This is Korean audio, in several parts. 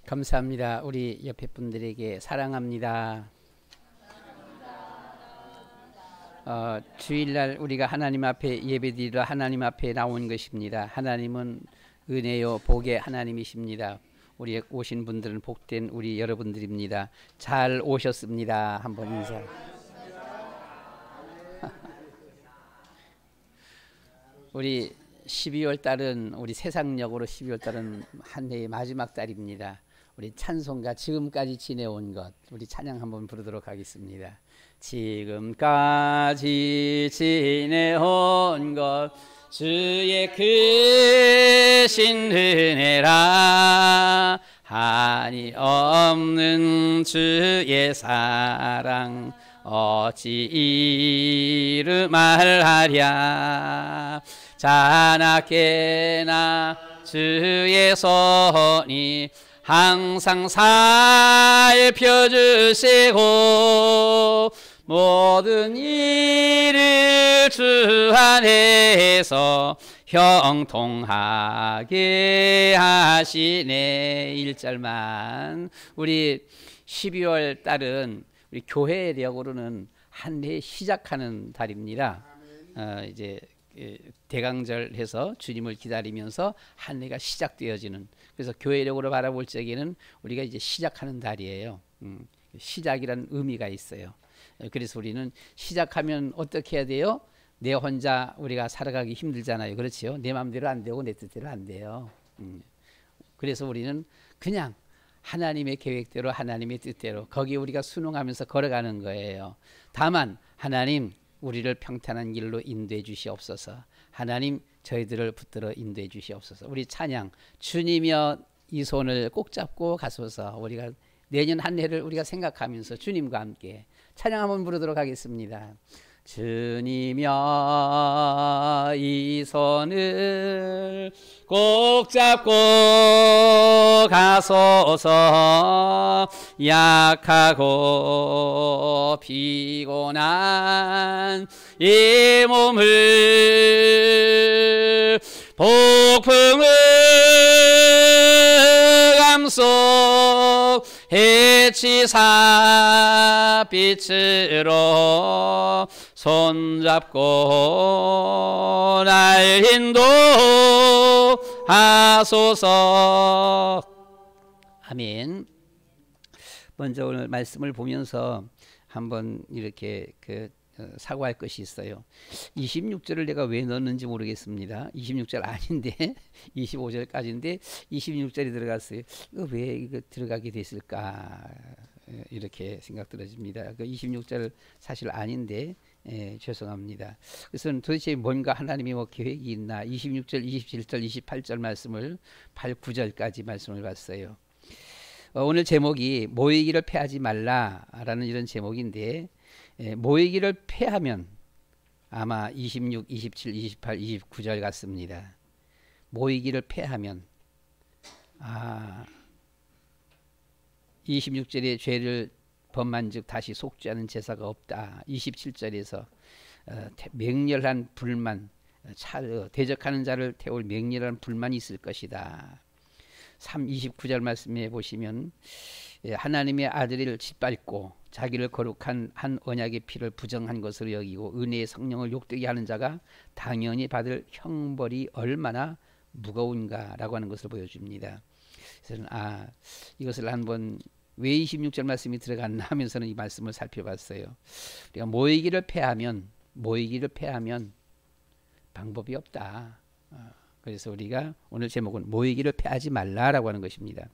감사합니다. 우리 옆에 분들에게 사랑합니다. 주일날 우리가 하나님 앞에 예배드리러 하나님 앞에 나온 것입니다. 하나님은 은혜요 복의 하나님이십니다. 우리 오신 분들은 복된 우리 여러분들입니다. 잘 오셨습니다. 한번 인사. 우리 12월 달은 우리 세상력으로 12월 달은 한 해의 마지막 달입니다. 우리 찬송가 지금까지 지내온 것 우리 찬양 한번 부르도록 하겠습니다. 지금까지 지내온 것 주의 크신 은혜라 한이 없는 주의 사랑 어찌 이루 말하랴 자나깨나 주의 손이 항상 살펴주시고 모든 일을 주 안에서 형통하게 하시네. 1절만 우리 12월 달은 우리 교회력으로는 한 해 시작하는 달입니다. 이제 대강절 해서 주님을 기다리면서 한 해가 시작되어지는, 그래서 교회력으로 바라볼 적에는 우리가 이제 시작하는 달이에요. 시작이란 의미가 있어요. 그래서 우리는 시작하면 어떻게 해야 돼요? 내 혼자 우리가 살아가기 힘들잖아요. 그렇지요? 내 마음대로 안 되고 내 뜻대로 안 돼요. 그래서 우리는 그냥 하나님의 계획대로 하나님의 뜻대로 거기에 우리가 순응하면서 걸어가는 거예요. 다만 하나님 우리를 평탄한 길로 인도해 주시옵소서. 하나님 저희들을 붙들어 인도해 주시옵소서. 우리 찬양 주님이여 이 손을 꼭 잡고 가소서. 우리가 내년 한 해를 우리가 생각하면서 주님과 함께 찬양 한번 부르도록 하겠습니다. 주님이여 이 손을 꼭 잡고 가소서. 약하고 피곤한 이 몸을 폭풍의 감속 해치사 빛으로 손잡고 날 인도하소서. 아멘. 먼저 오늘 말씀을 보면서 한번 이렇게 사고할 것이 있어요. 26절을 내가 왜 넣었는지 모르겠습니다. 26절 아닌데 25절까지인데 26절이 들어갔어요. 왜 이거 들어가게 됐을까 이렇게 생각 들어집니다. 26절 사실 아닌데 죄송합니다. 그래서 도대체 뭔가 하나님이 뭐 계획이 있나. 26절, 27절, 28절 말씀을 8, 9절까지 말씀을 봤어요. 오늘 제목이 모이기를 패하지 말라라는 이런 제목인데, 모이기를 패하면 아마 26, 27, 28, 29절 같습니다. 모이기를 패하면 26절에 죄를 범한즉 다시 속죄하는 제사가 없다. 27절에서 맹렬한 불만, 대적하는 자를 태울 맹렬한 불만이 있을 것이다. 29절 말씀에 보시면 하나님의 아들을 짓밟고 자기를 거룩한 한 언약의 피를 부정한 것으로 여기고 은혜의 성령을 욕되게 하는 자가 당연히 받을 형벌이 얼마나 무거운가라고 하는 것을 보여줍니다. 그래서 이것을 한번 왜 26절 말씀이 들어갔나 하면서는 이 말씀을 살펴봤어요. 우리가 모이기를 패하면 방법이 없다. 그래서 우리가 오늘 제목은 모이기를 패하지 말라라고 하는 것입니다.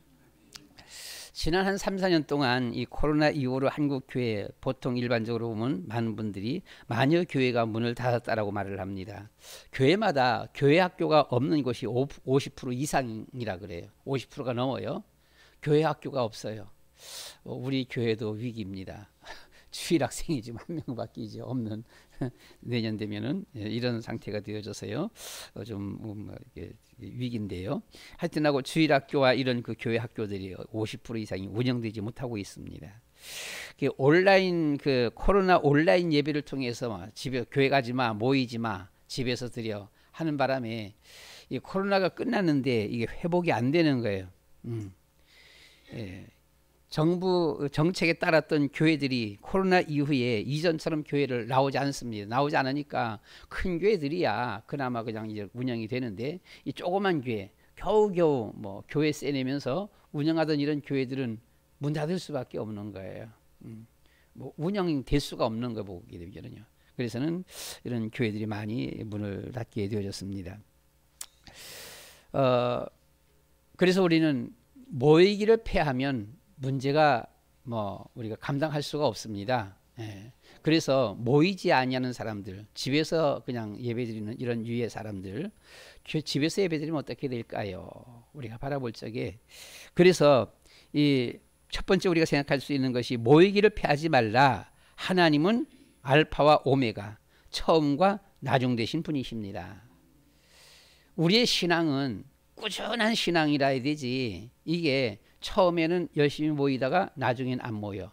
지난 한 3, 4년 동안 이 코로나 이후로 한국 교회 보통 일반적으로 보면 많은 분들이 마녀 교회가 문을 닫았다라고 말을 합니다. 교회마다 교회 학교가 없는 곳이 50% 이상이라 그래요. 50%가 넘어요. 교회 학교가 없어요. 우리 교회도 위기입니다. 주일 학생이 지금 한 명밖에 이제 없는 내년 되면은 이런 상태가 되어져서요. 좀 위기인데요. 하여튼 하고 주일 학교와 이런 그 교회 학교들이 50% 이상이 운영되지 못하고 있습니다. 온라인 코로나 온라인 예배를 통해서 집에 교회 가지 마, 모이지 마, 집에서 드려 하는 바람에 이 코로나가 끝났는데 이게 회복이 안 되는 거예요. 예, 정부 정책에 따랐던 교회들이 코로나 이후에 이전처럼 교회를 나오지 않습니다. 나오지 않으니까 큰 교회들이야 그나마 그냥 이제 운영이 되는데 이 조그만 교회 겨우겨우 뭐 교회 세내면서 운영하던 이런 교회들은 문 닫을 수밖에 없는 거예요. 뭐 운영이 될 수가 없는 거 보게 되거든요. 그래서는 이런 교회들이 많이 문을 닫게 되어졌습니다. 그래서 우리는 모이기를 패하면 문제가 뭐 우리가 감당할 수가 없습니다. 예. 그래서 모이지 아니하는 사람들, 집에서 그냥 예배드리는 이런 유의 사람들, 집에서 예배드리면 어떻게 될까요? 우리가 바라볼 적에 그래서 이 첫 번째 우리가 생각할 수 있는 것이 모이기를 패하지 말라. 하나님은 알파와 오메가, 처음과 나중 되신 분이십니다. 우리의 신앙은 꾸준한 신앙이라 해야 되지 이게 처음에는 열심히 모이다가 나중엔 안 모여.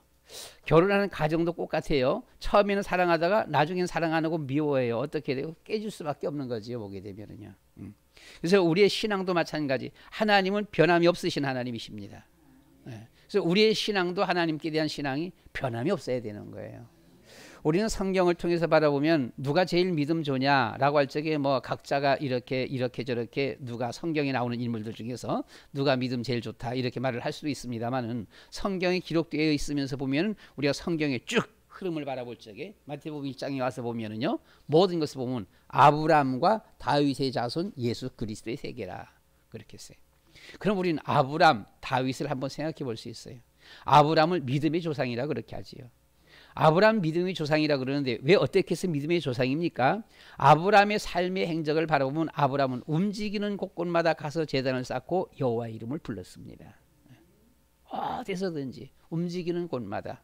결혼하는 가정도 똑같아요. 처음에는 사랑하다가 나중엔 사랑 안 하고 미워해요. 어떻게 돼요? 깨질 수밖에 없는 거지요. 보게 되면은요. 그래서 우리의 신앙도 마찬가지. 하나님은 변함이 없으신 하나님이십니다. 그래서 우리의 신앙도 하나님께 대한 신앙이 변함이 없어야 되는 거예요. 우리는 성경을 통해서 바라보면 누가 제일 믿음 좋냐라고 할 적에 뭐 각자가 이렇게 저렇게 누가 성경에 나오는 인물들 중에서 누가 믿음 제일 좋다 이렇게 말을 할 수도 있습니다만은 성경에 기록되어 있으면서 보면 우리가 성경의 쭉 흐름을 바라볼 적에 마태복음 1장에 와서 보면은요 모든 것을 보면 아브라함과 다윗의 자손 예수 그리스도의 세계라 그렇게 했어요. 그럼 우리는 아브라함, 다윗을 한번 생각해 볼 수 있어요. 아브라함을 믿음의 조상이라 그렇게 하지요. 아브라함 믿음의 조상이라 그러는데 왜 어떻게 해서 믿음의 조상입니까? 아브라함의 삶의 행적을 바라보면 아브라함은 움직이는 곳곳마다 가서 제단을 쌓고 여호와 이름을 불렀습니다. 어디서든지 움직이는 곳마다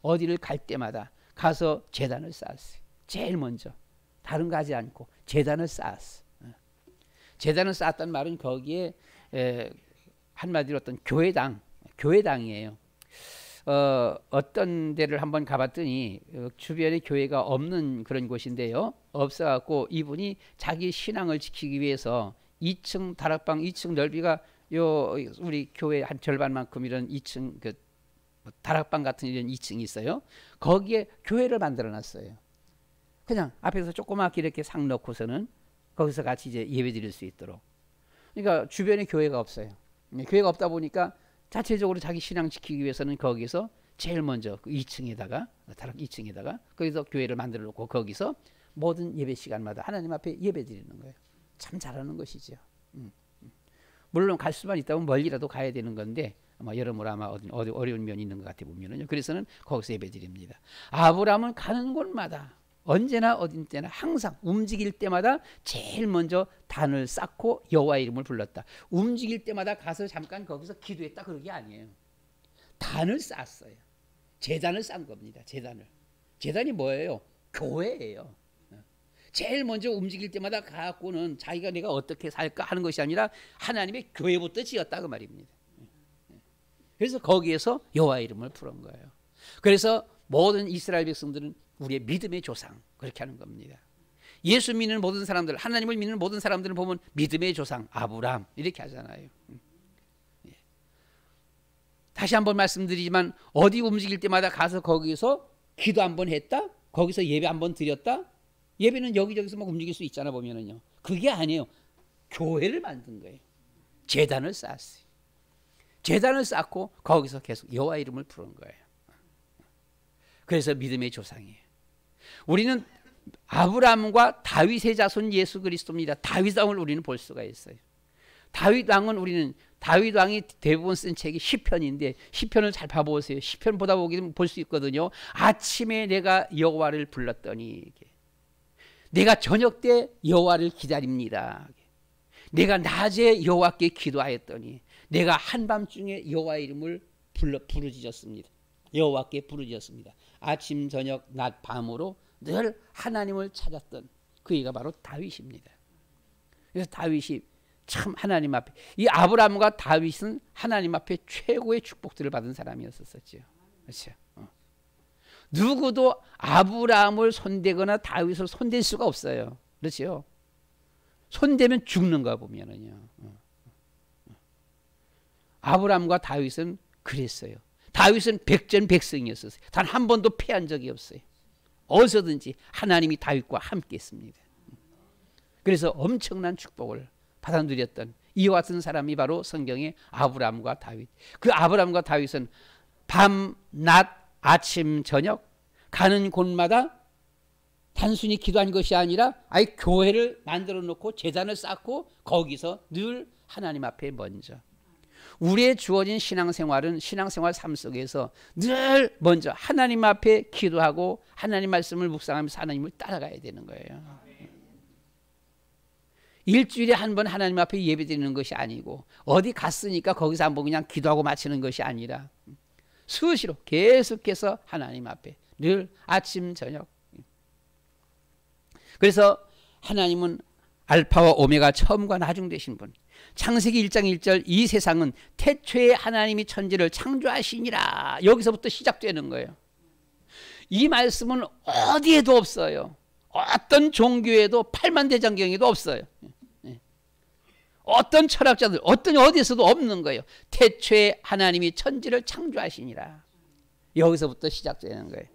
어디를 갈 때마다 가서 제단을 쌓았어요. 제일 먼저 다른 거 하지 않고 제단을 쌓았어. 제단을 쌓았단 말은 거기에 한마디로 어떤 교회당이에요. 어떤 데를 한번 가봤더니 주변에 교회가 없는 그런 곳인데요. 없어갖고 이분이 자기 신앙을 지키기 위해서 2층 다락방 2층 넓이가 우리 교회 한 절반만큼 이런 2층 그 다락방 같은 이런 2층이 있어요. 거기에 교회를 만들어놨어요. 그냥 앞에서 조그맣게 이렇게 상 넣고서는 거기서 같이 이제 예배 드릴 수 있도록. 그러니까 주변에 교회가 없어요. 교회가 없다 보니까 자체적으로 자기 신앙 지키기 위해서는 거기서 제일 먼저 그 2층에다가 다락 2층에다가 거기서 교회를 만들어 놓고 거기서 모든 예배 시간마다 하나님 앞에 예배 드리는 거예요. 참 잘하는 것이죠. 물론 갈 수만 있다면 멀리라도 가야 되는 건데 아마 여러모로 아마 어디 어려운 면이 있는 것 같아 보면은요. 그래서는 거기서 예배 드립니다. 아브라함은 가는 곳마다 언제나 어딘 때나 항상 움직일 때마다 제일 먼저 단을 쌓고 여호와 이름을 불렀다. 움직일 때마다 가서 잠깐 거기서 기도했다 그런 게 아니에요. 단을 쌓았어요. 제단을 쌓은 겁니다. 제단이 뭐예요? 교회예요. 제일 먼저 움직일 때마다 가고는 자기가 내가 어떻게 살까 하는 것이 아니라 하나님의 교회부터 지었다 그 말입니다. 그래서 거기에서 여호와 이름을 부른 거예요. 그래서 모든 이스라엘 백성들은 우리의 믿음의 조상 그렇게 하는 겁니다. 예수 믿는 모든 사람들, 하나님을 믿는 모든 사람들을 보면 믿음의 조상 아브라함 이렇게 하잖아요. 다시 한번 말씀드리지만 어디 움직일 때마다 가서 거기서 기도 한번 했다? 거기서 예배 한번 드렸다? 예배는 여기저기서 막 움직일 수 있잖아 보면은요. 그게 아니에요. 교회를 만든 거예요. 제단을 쌓았어요. 제단을 쌓고 거기서 계속 여호와 이름을 부른 거예요. 그래서 믿음의 조상이에요. 우리는 아브라함과 다윗의 자손 예수 그리스도입니다. 다윗 왕을 우리는 볼 수가 있어요. 다윗 왕이 대부분 쓴 책이 시편인데 시편을 잘 봐보세요. 시편 보다 보기는 볼 수 있거든요. 아침에 내가 여호와를 불렀더니 내가 저녁 때 여호와를 기다립니다. 내가 낮에 여호와께 기도하였더니 내가 한밤중에 여호와의 이름을 부르짖었습니다. 여호와께 부르짖었습니다. 아침 저녁 낮 밤으로 늘 하나님을 찾았던 그이가 바로 다윗입니다. 그래서 다윗이 참 하나님 앞에 이 아브라함과 다윗은 하나님 앞에 최고의 축복들을 받은 사람이었었죠. 그렇죠? 누구도 아브라함을 손대거나 다윗을 손댈 수가 없어요. 그렇죠? 손대면 죽는 거 보면은요. 아브라함과 다윗은 그랬어요. 다윗은 백전백승이었어요. 단 한 번도 패한 적이 없어요. 어디서든지 하나님이 다윗과 함께 했습니다. 그래서 엄청난 축복을 받아 누렸던 이와 같은 사람이 바로 성경의 아브라함과 다윗. 그 아브라함과 다윗은 밤, 낮, 아침, 저녁 가는 곳마다 단순히 기도한 것이 아니라 아예 교회를 만들어 놓고 제단을 쌓고 거기서 늘 하나님 앞에 먼저 우리의 주어진 신앙생활은 신앙생활 삶 속에서 늘 먼저 하나님 앞에 기도하고 하나님 말씀을 묵상하면서 하나님을 따라가야 되는 거예요. 일주일에 한 번 하나님 앞에 예배드리는 것이 아니고 어디 갔으니까 거기서 한번 그냥 기도하고 마치는 것이 아니라 수시로 계속해서 하나님 앞에 늘 아침 저녁. 그래서 하나님은 알파와 오메가 처음과 나중 되신 분. 창세기 1장 1절 이 세상은 태초에 하나님이 천지를 창조하시니라. 여기서부터 시작되는 거예요. 이 말씀은 어디에도 없어요. 어떤 종교에도 팔만대장경에도 없어요. 어떤 철학자들 어디에서도 없는 거예요. 태초에 하나님이 천지를 창조하시니라. 여기서부터 시작되는 거예요.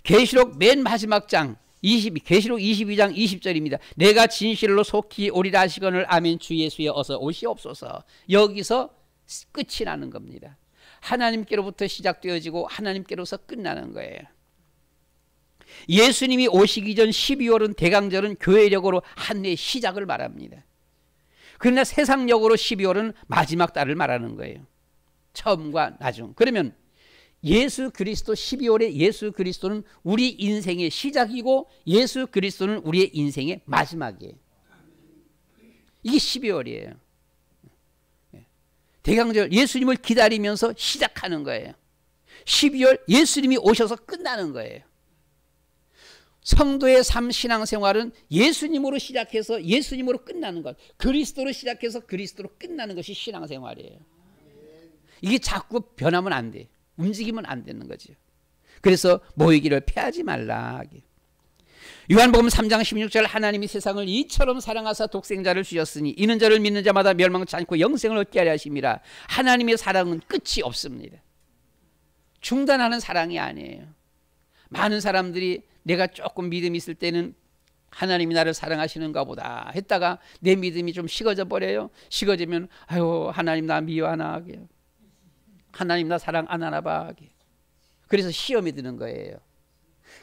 계시록 맨 마지막 장 계시록 22장 20절입니다. 내가 진실로 속히 오리라 하시거늘 아멘 주 예수여 어서 오시옵소서. 여기서 끝이 나는 겁니다. 하나님께로부터 시작되어지고 하나님께로서 끝나는 거예요. 예수님이 오시기 전 12월은 대강절은 교회력으로 한 해의 시작을 말합니다. 그러나 세상력으로 12월은 마지막 달을 말하는 거예요. 처음과 나중. 그러면 예수 그리스도 12월에 예수 그리스도는 우리 인생의 시작이고 예수 그리스도는 우리의 인생의 마지막이에요. 이게 12월이에요. 대강절 예수님을 기다리면서 시작하는 거예요. 12월 예수님이 오셔서 끝나는 거예요. 성도의 삶 신앙생활은 예수님으로 시작해서 예수님으로 끝나는 것, 그리스도로 시작해서 그리스도로 끝나는 것이 신앙생활이에요. 이게 자꾸 변하면 안 돼. 움직이면 안 되는 거죠. 그래서 모이기를 패하지 말라. 요한복음 3장 16절 하나님이 세상을 이처럼 사랑하사 독생자를 주셨으니 이는 저를 믿는 자마다 멸망치 않고 영생을 얻게 하려 하심이라. 하나님의 사랑은 끝이 없습니다. 중단하는 사랑이 아니에요. 많은 사람들이 내가 조금 믿음이 있을 때는 하나님이 나를 사랑하시는가 보다 했다가 내 믿음이 좀 식어져 버려요. 식어지면 아유 하나님 나 미워하나, 하나님 나 사랑 안 하나 봐. 그래서 시험이 드는 거예요.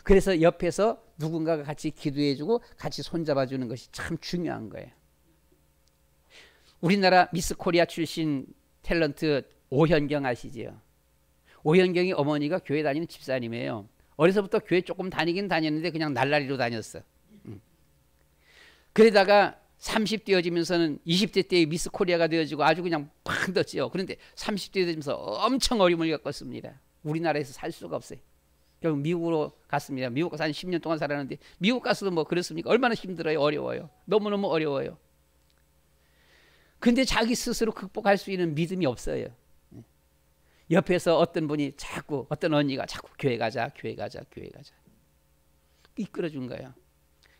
그래서 옆에서 누군가가 같이 기도해주고 같이 손잡아주는 것이 참 중요한 거예요. 우리나라 미스 코리아 출신 탤런트 오현경 아시지요? 오현경이 어머니가 교회 다니는 집사님이에요. 어려서부터 교회 조금 다니긴 다녔는데 그냥 날라리로 다녔어. 그러다가 30대 되어지면서는 20대 때 미스 코리아가 되어지고 아주 그냥 팍 떴죠. 그런데 30대 되면서 엄청 어려움을 겪었습니다. 우리나라에서 살 수가 없어요. 결국 미국으로 갔습니다. 미국 가서 한 10년 동안 살았는데 미국 가서도 뭐 그렇습니까? 얼마나 힘들어요. 어려워요. 너무너무 어려워요. 근데 자기 스스로 극복할 수 있는 믿음이 없어요. 옆에서 어떤 분이 자꾸 어떤 언니가 자꾸 교회 가자 교회 가자 교회 가자 이끌어준 거예요.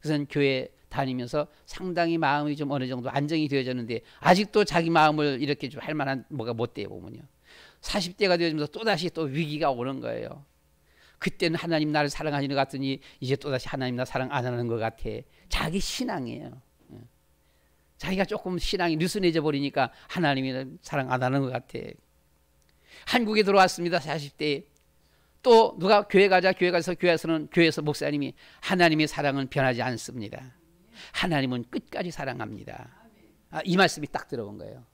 그래서 교회 다니면서 상당히 마음이 좀 어느 정도 안정이 되어졌는데 아직도 자기 마음을 이렇게 좀 할 만한 뭐가 못 돼요. 보면요. 40대가 되어지면서 또다시 또 위기가 오는 거예요. 그때는 하나님 나를 사랑하시는 것 같더니 이제 또다시 하나님 나 사랑 안 하는 것 같아. 자기 신앙이에요. 자기가 조금 신앙이 느슨해져 버리니까 하나님이 사랑 안 하는 것 같아. 한국에 들어왔습니다. 40대에. 또 누가 교회 가자 교회 가서 교회에서 목사님이 하나님의 사랑은 변하지 않습니다. 하나님은 끝까지 사랑합니다. 이 말씀이 딱 들어온 거예요.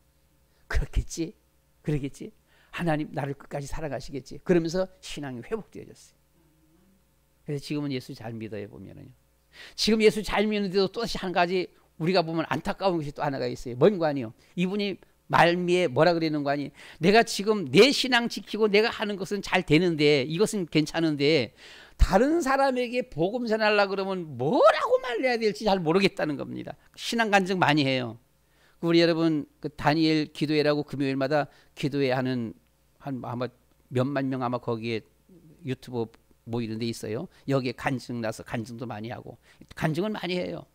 그렇겠지? 그러겠지? 하나님 나를 끝까지 사랑하시겠지? 그러면서 신앙이 회복되어졌어요. 그래서 지금은 예수 잘 믿어요. 보면은요. 지금 예수 잘 믿는데도 또다시 한 가지 우리가 보면 안타까운 것이 또 하나가 있어요. 뭔 관이요? 이분이 말미에 뭐라 그러는 거 아니? 내가 지금 내 신앙 지키고 내가 하는 것은 잘 되는데 이것은 괜찮은데 다른 사람에게 복음 전하려고 그러면 뭐라고 말해야 될지 잘 모르겠다는 겁니다. 신앙 간증 많이 해요. 우리 여러분 그 다니엘 기도회라고 금요일마다 기도회 하는 한 아마 몇만 명 아마 거기에 유튜브 뭐 이런 데 있어요. 여기에 간증 나서 간증도 많이 하고 간증을 많이 해요.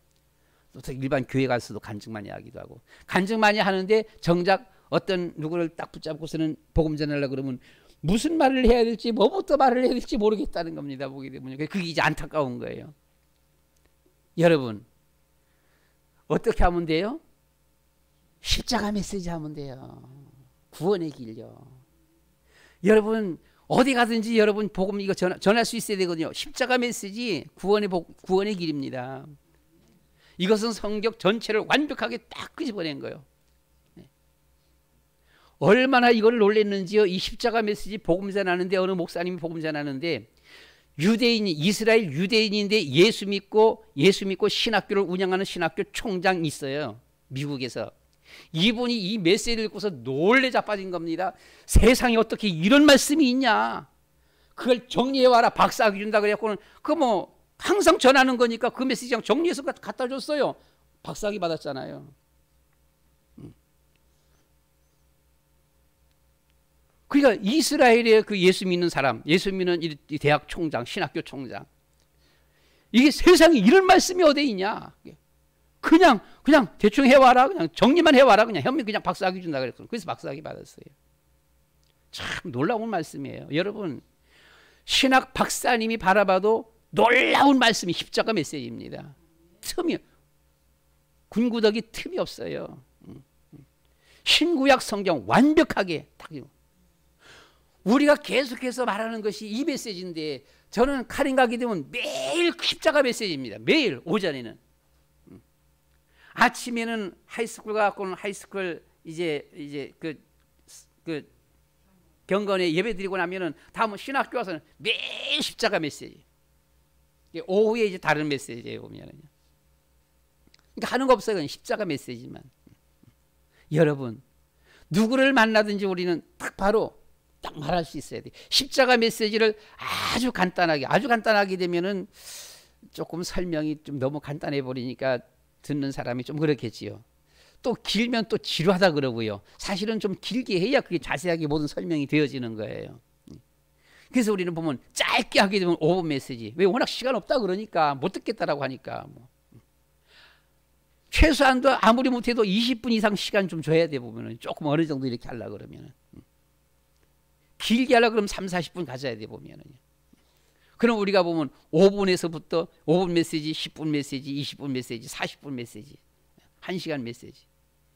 또 일반 교회 가서도 간증 많이 하기도 하고 간증 많이 하는데 정작 어떤 누구를 딱 붙잡고서는 복음 전하려고 그러면 무슨 말을 해야 될지 뭐부터 말을 해야 될지 모르겠다는 겁니다. 보게 되면 그게 이제 안타까운 거예요. 여러분 어떻게 하면 돼요? 십자가 메시지 하면 돼요. 구원의 길요. 여러분 어디 가든지 여러분 복음 이거 전할 수 있어야 되거든요. 십자가 메시지 구원의 길입니다. 이것은 성경 전체를 완벽하게 딱 끄집어낸 거예요. 얼마나 이걸 놀랬는지요. 이 십자가 메시지 복음 전하는데 어느 목사님이 복음 전하는데 이스라엘 유대인인데 예수 믿고 신학교를 운영하는 신학교 총장이 있어요. 미국에서. 이분이 이 메시지를 읽고서 놀래 자빠진 겁니다. 세상에 어떻게 이런 말씀이 있냐. 그걸 정리해와라. 박사학위 준다 그래갖고는 그 뭐 항상 전하는 거니까 그 메시지 그냥 정리해서 갖다 줬어요. 박사학위 받았잖아요. 그러니까 이스라엘의 그 예수 믿는 사람, 예수 믿는 이 대학 총장, 신학교 총장, 이게 세상에 이런 말씀이 어디 있냐? 그냥 대충 해와라, 그냥 정리만 해와라, 그냥 현민 그냥 박사학위 준다 그랬거든요. 그래서 박사학위 받았어요. 참 놀라운 말씀이에요. 여러분 신학 박사님이 바라봐도 놀라운 말씀이 십자가 메시지입니다. 군구덕이 틈이 없어요. 신구약 성경 완벽하게 딱. 우리가 계속해서 말하는 것이 이 메시지인데 저는 카린 가게 되면 매일 십자가 메시지입니다. 매일 오전에는. 아침에는 하이스쿨 가고는 하이스쿨 이제 그 경건에 예배 드리고 나면은 다음은 신학교 와서는 매일 십자가 메시지. 오후에 이제 다른 메시지예요 보면은요. 그러니까 하는 거 없어요. 그냥 십자가 메시지만. 여러분 누구를 만나든지 우리는 딱 말할 수 있어야 돼. 십자가 메시지를 아주 간단하게 되면은 조금 설명이 좀 너무 간단해 버리니까 듣는 사람이 좀 그렇겠지요. 또 길면 또 지루하다 그러고요. 사실은 좀 길게 해야 그게 자세하게 모든 설명이 되어지는 거예요. 그래서 우리는 보면 짧게 하게 되면 5분 메시지. 왜 워낙 시간 없다 그러니까 못 듣겠다라고 하니까 뭐. 최소한도 아무리 못해도 20분 이상 시간 좀 줘야 돼 보면은 조금 어느 정도 이렇게 하려고 그러면은. 길게 하려고 그러면 3, 40분 가져야 돼 보면은. 그럼 우리가 보면 5분에서부터 5분 메시지, 10분 메시지, 20분 메시지, 40분 메시지, 1시간 메시지.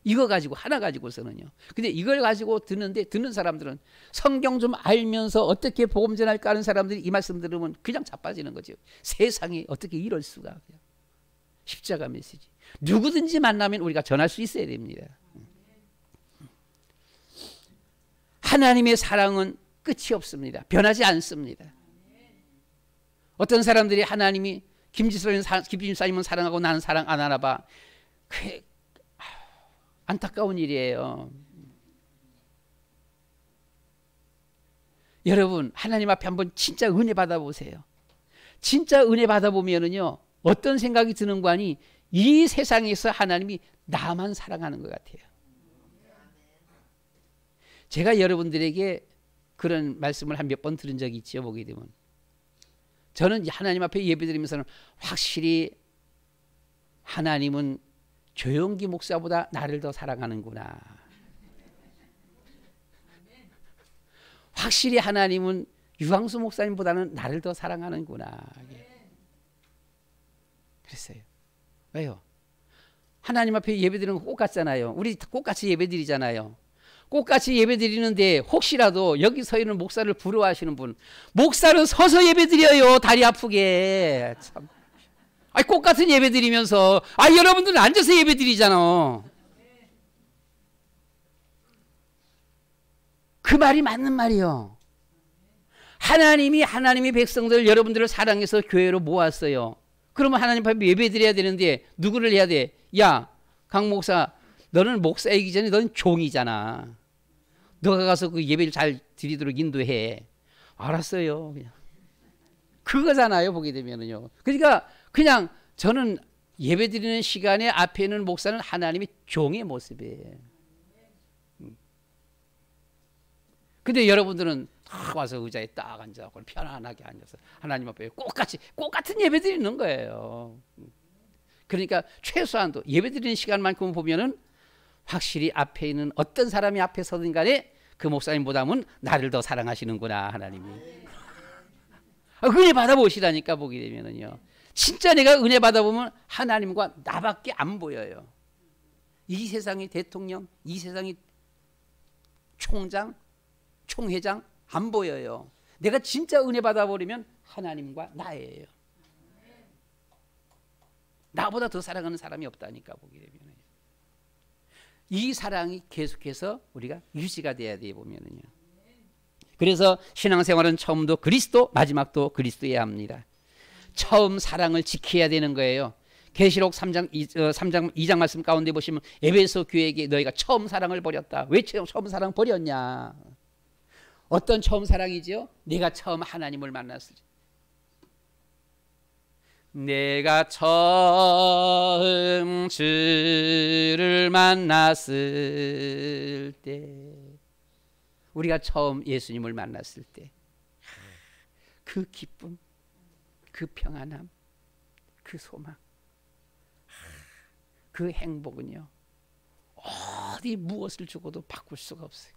이거 가지고 하나 가지고서는요. 근데 이걸 가지고 듣는 사람들은 성경 좀 알면서 어떻게 복음 전할까 하는 사람들이 이 말씀 들으면 그냥 자빠지는 거죠. 세상에 어떻게 이럴 수가. 십자가 메시지. 누구든지 만나면 우리가 전할 수 있어야 됩니다. 하나님의 사랑은 끝이 없습니다. 변하지 않습니다. 어떤 사람들이 하나님이 김집사님은 사랑하고 나는 사랑 안 하나 봐. 안타까운 일이에요. 여러분 하나님 앞에 한번 진짜 은혜 받아보세요. 진짜 은혜 받아보면은요 어떤 생각이 드는 거 아니 이 세상에서 하나님이 나만 사랑하는 것 같아요. 제가 여러분들에게 그런 말씀을 한 몇 번 들은 적이 있죠. 보게 되면 저는 하나님 앞에 예배드리면서는 확실히 하나님은 조용기 목사보다 나를 더 사랑하는구나. 확실히 하나님은 유광수 목사님보다는 나를 더 사랑하는구나. 그랬어요. 왜요? 하나님 앞에 예배드리는 거 똑같잖아요. 우리 똑같이 예배드리잖아요. 똑같이 예배드리는데 혹시라도 여기 서 있는 목사를 부러워하시는 분, 목사는 서서 예배드려요. 다리 아프게. 참. 아니 똑같은 예배드리면서 여러분들은 앉아서 예배드리잖아. 그 말이 맞는 말이요. 하나님이 백성들 여러분들을 사랑해서 교회로 모았어요. 그러면 하나님 앞에 예배드려야 되는데 누구를 해야 돼? 야, 강 목사, 너는 목사이기 전에 너는 종이잖아. 너가 가서 그 예배를 잘 드리도록 인도해. 알았어요. 그냥. 그거잖아요. 보게 되면은요. 그러니까 그냥 저는 예배드리는 시간에 앞에 있는 목사는 하나님의 종의 모습이에요. 근데 여러분들은 딱 와서 의자에 딱 앉아서 편안하게 앉아서 하나님 앞에 똑같은 예배 드리는 거예요. 그러니까 최소한도 예배 드리는 시간만큼 보면은 확실히 앞에 있는 어떤 사람이 앞에 서든 간에 그 목사님보다는 나를 더 사랑하시는구나 하나님이. 은혜 받아보시라니까. 보게 되면은요, 진짜 내가 은혜 받아보면 하나님과 나밖에 안 보여요. 이 세상의 대통령, 이 세상의 총장, 총회장 안 보여요. 내가 진짜 은혜 받아버리면 하나님과 나예요. 나보다 더 사랑하는 사람이 없다니까. 보게 되면 이 사랑이 계속해서 우리가 유지가 돼야 돼 보면은요. 그래서 신앙생활은 처음도 그리스도, 마지막도 그리스도여야 합니다. 처음 사랑을 지켜야 되는 거예요. 계시록 3장 2장 말씀 가운데 보시면 에베소 교회에게 너희가 처음 사랑을 버렸다. 왜 처음 사랑 버렸냐? 어떤 처음 사랑이지요? 내가 처음 하나님을 만났을 때, 내가 처음 주를 만났을 때, 우리가 처음 예수님을 만났을 때 그 기쁨, 그 평안함, 그 소망, 그 행복은요, 어디 무엇을 주고도 바꿀 수가 없어요.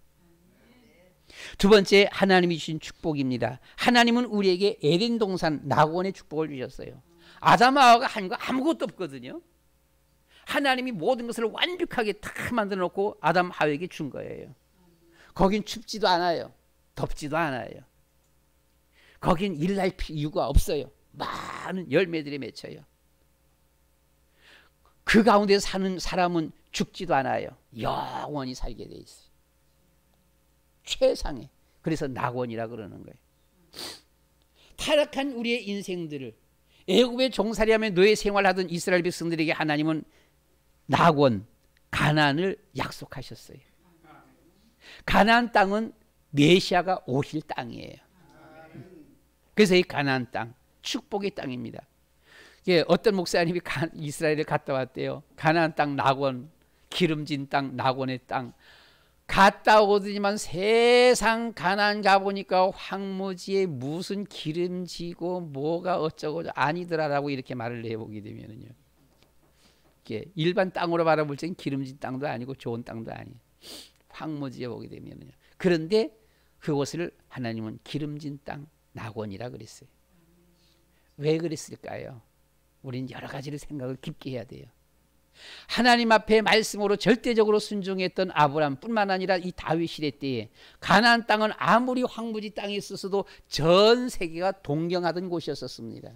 두 번째, 하나님이 주신 축복입니다. 하나님은 우리에게 에덴 동산 낙원의 축복을 주셨어요. 아담과 하와가 한 거 아무것도 없거든요. 하나님이 모든 것을 완벽하게 다 만들어 놓고 아담 하와에게 준 거예요. 거긴 춥지도 않아요. 덥지도 않아요. 거긴 일날 이유가 없어요. 많은 열매들이 맺혀요. 그 가운데 사는 사람은 죽지도 않아요. 영원히 살게 돼 있어요. 최상의, 그래서 낙원이라 그러는 거예요. 타락한 우리의 인생들을, 애굽의 종살이하며 노예 생활하던 이스라엘 백성들에게 하나님은 낙원, 가나안을 약속하셨어요. 가나안 땅은 메시아가 오실 땅이에요. 그래서 이 가나안 땅, 축복의 땅입니다. 어떤 목사님이 이스라엘에 갔다 왔대요. 가나안 땅 낙원, 기름진 땅, 낙원의 땅. 갔다 오더니만 세상 가나안 가보니까 황무지에 무슨 기름지고 뭐가 어쩌고 아니더라라고 이렇게 말을 해보게 되면은요, 일반 땅으로 바라볼 때는 기름진 땅도 아니고 좋은 땅도 아니에요. 황무지에 보게 되면은요. 그런데 그곳을 하나님은 기름진 땅, 낙원이라 그랬어요. 왜 그랬을까요? 우리는 여러 가지를 생각을 깊게 해야 돼요. 하나님 앞에 말씀으로 절대적으로 순종했던 아브라함뿐만 아니라 이 다윗 시대 때에 가나안 땅은 아무리 황무지 땅이 있었어도 전 세계가 동경하던 곳이었습니다.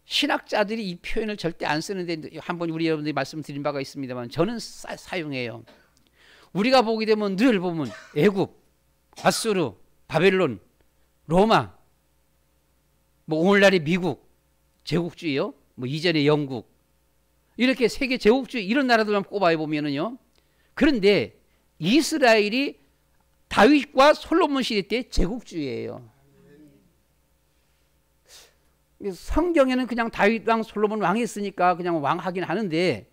신학자들이 이 표현을 절대 안 쓰는데 한번 우리 여러분들이 말씀드린 바가 있습니다만 저는 사용해요. 우리가 보게 되면 늘 보면 애굽, 아수르, 바벨론, 로마, 뭐 오늘날의 미국, 제국주의요. 뭐 이전의 영국, 이렇게 세계 제국주의 이런 나라들만 꼽아 보면은요. 그런데 이스라엘이 다윗과 솔로몬 시대 때 제국주의예요. 성경에는 그냥 다윗 왕, 솔로몬 왕이 있으니까 그냥 왕 하긴 하는데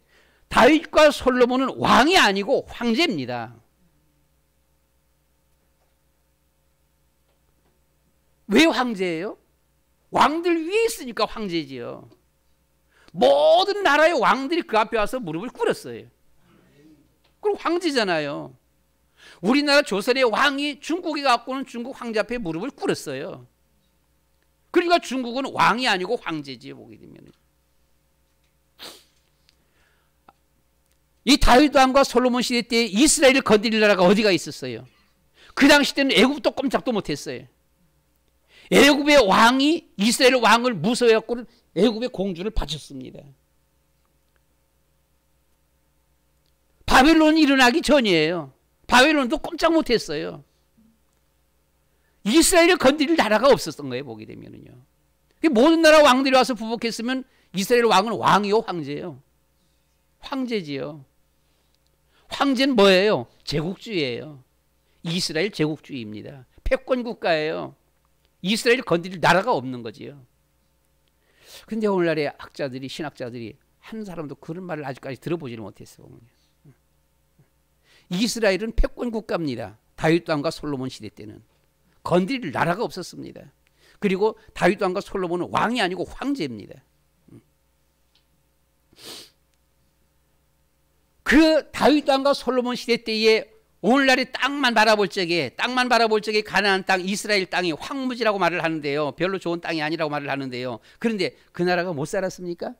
다윗과 솔로몬은 왕이 아니고 황제입니다. 왜 황제예요? 왕들 위에 있으니까 황제지요. 모든 나라의 왕들이 그 앞에 와서 무릎을 꿇었어요. 그리고 황제잖아요. 우리나라 조선의 왕이 중국에 갖고는 중국 황제 앞에 무릎을 꿇었어요. 그러니까 중국은 왕이 아니고 황제지요. 보게 되면 이 다윗 왕과 솔로몬 시대 때 이스라엘을 건드릴 나라가 어디가 있었어요? 그 당시 때는 애굽도 꼼짝도 못했어요. 애굽의 왕이 이스라엘 왕을 무서워해갖고 애굽의 공주를 바쳤습니다. 바벨론이 일어나기 전이에요. 바벨론도 꼼짝 못했어요. 이스라엘을 건드릴 나라가 없었던 거예요. 보게 되면은요. 모든 나라 왕들이 와서 부복했으면 이스라엘 왕은 왕이요, 황제예요. 황제지요. 황제는 뭐예요? 제국주의예요. 이스라엘 제국주의입니다. 패권 국가예요. 이스라엘을 건드릴 나라가 없는 거지요. 근데 오늘날의 학자들이, 신학자들이 한 사람도 그런 말을 아직까지 들어보지를 못했어요. 이스라엘은 패권 국가입니다. 다윗 왕과 솔로몬 시대 때는 건드릴 나라가 없었습니다. 그리고 다윗 왕과 솔로몬은 왕이 아니고 황제입니다. 그 다윗 왕과 솔로몬 시대 때에 오늘날의 땅만 바라볼 적에 가나안 땅, 이스라엘 땅이 황무지라고 말을 하는데요. 별로 좋은 땅이 아니라고 말을 하는데요. 그런데 그 나라가 못 살았습니까?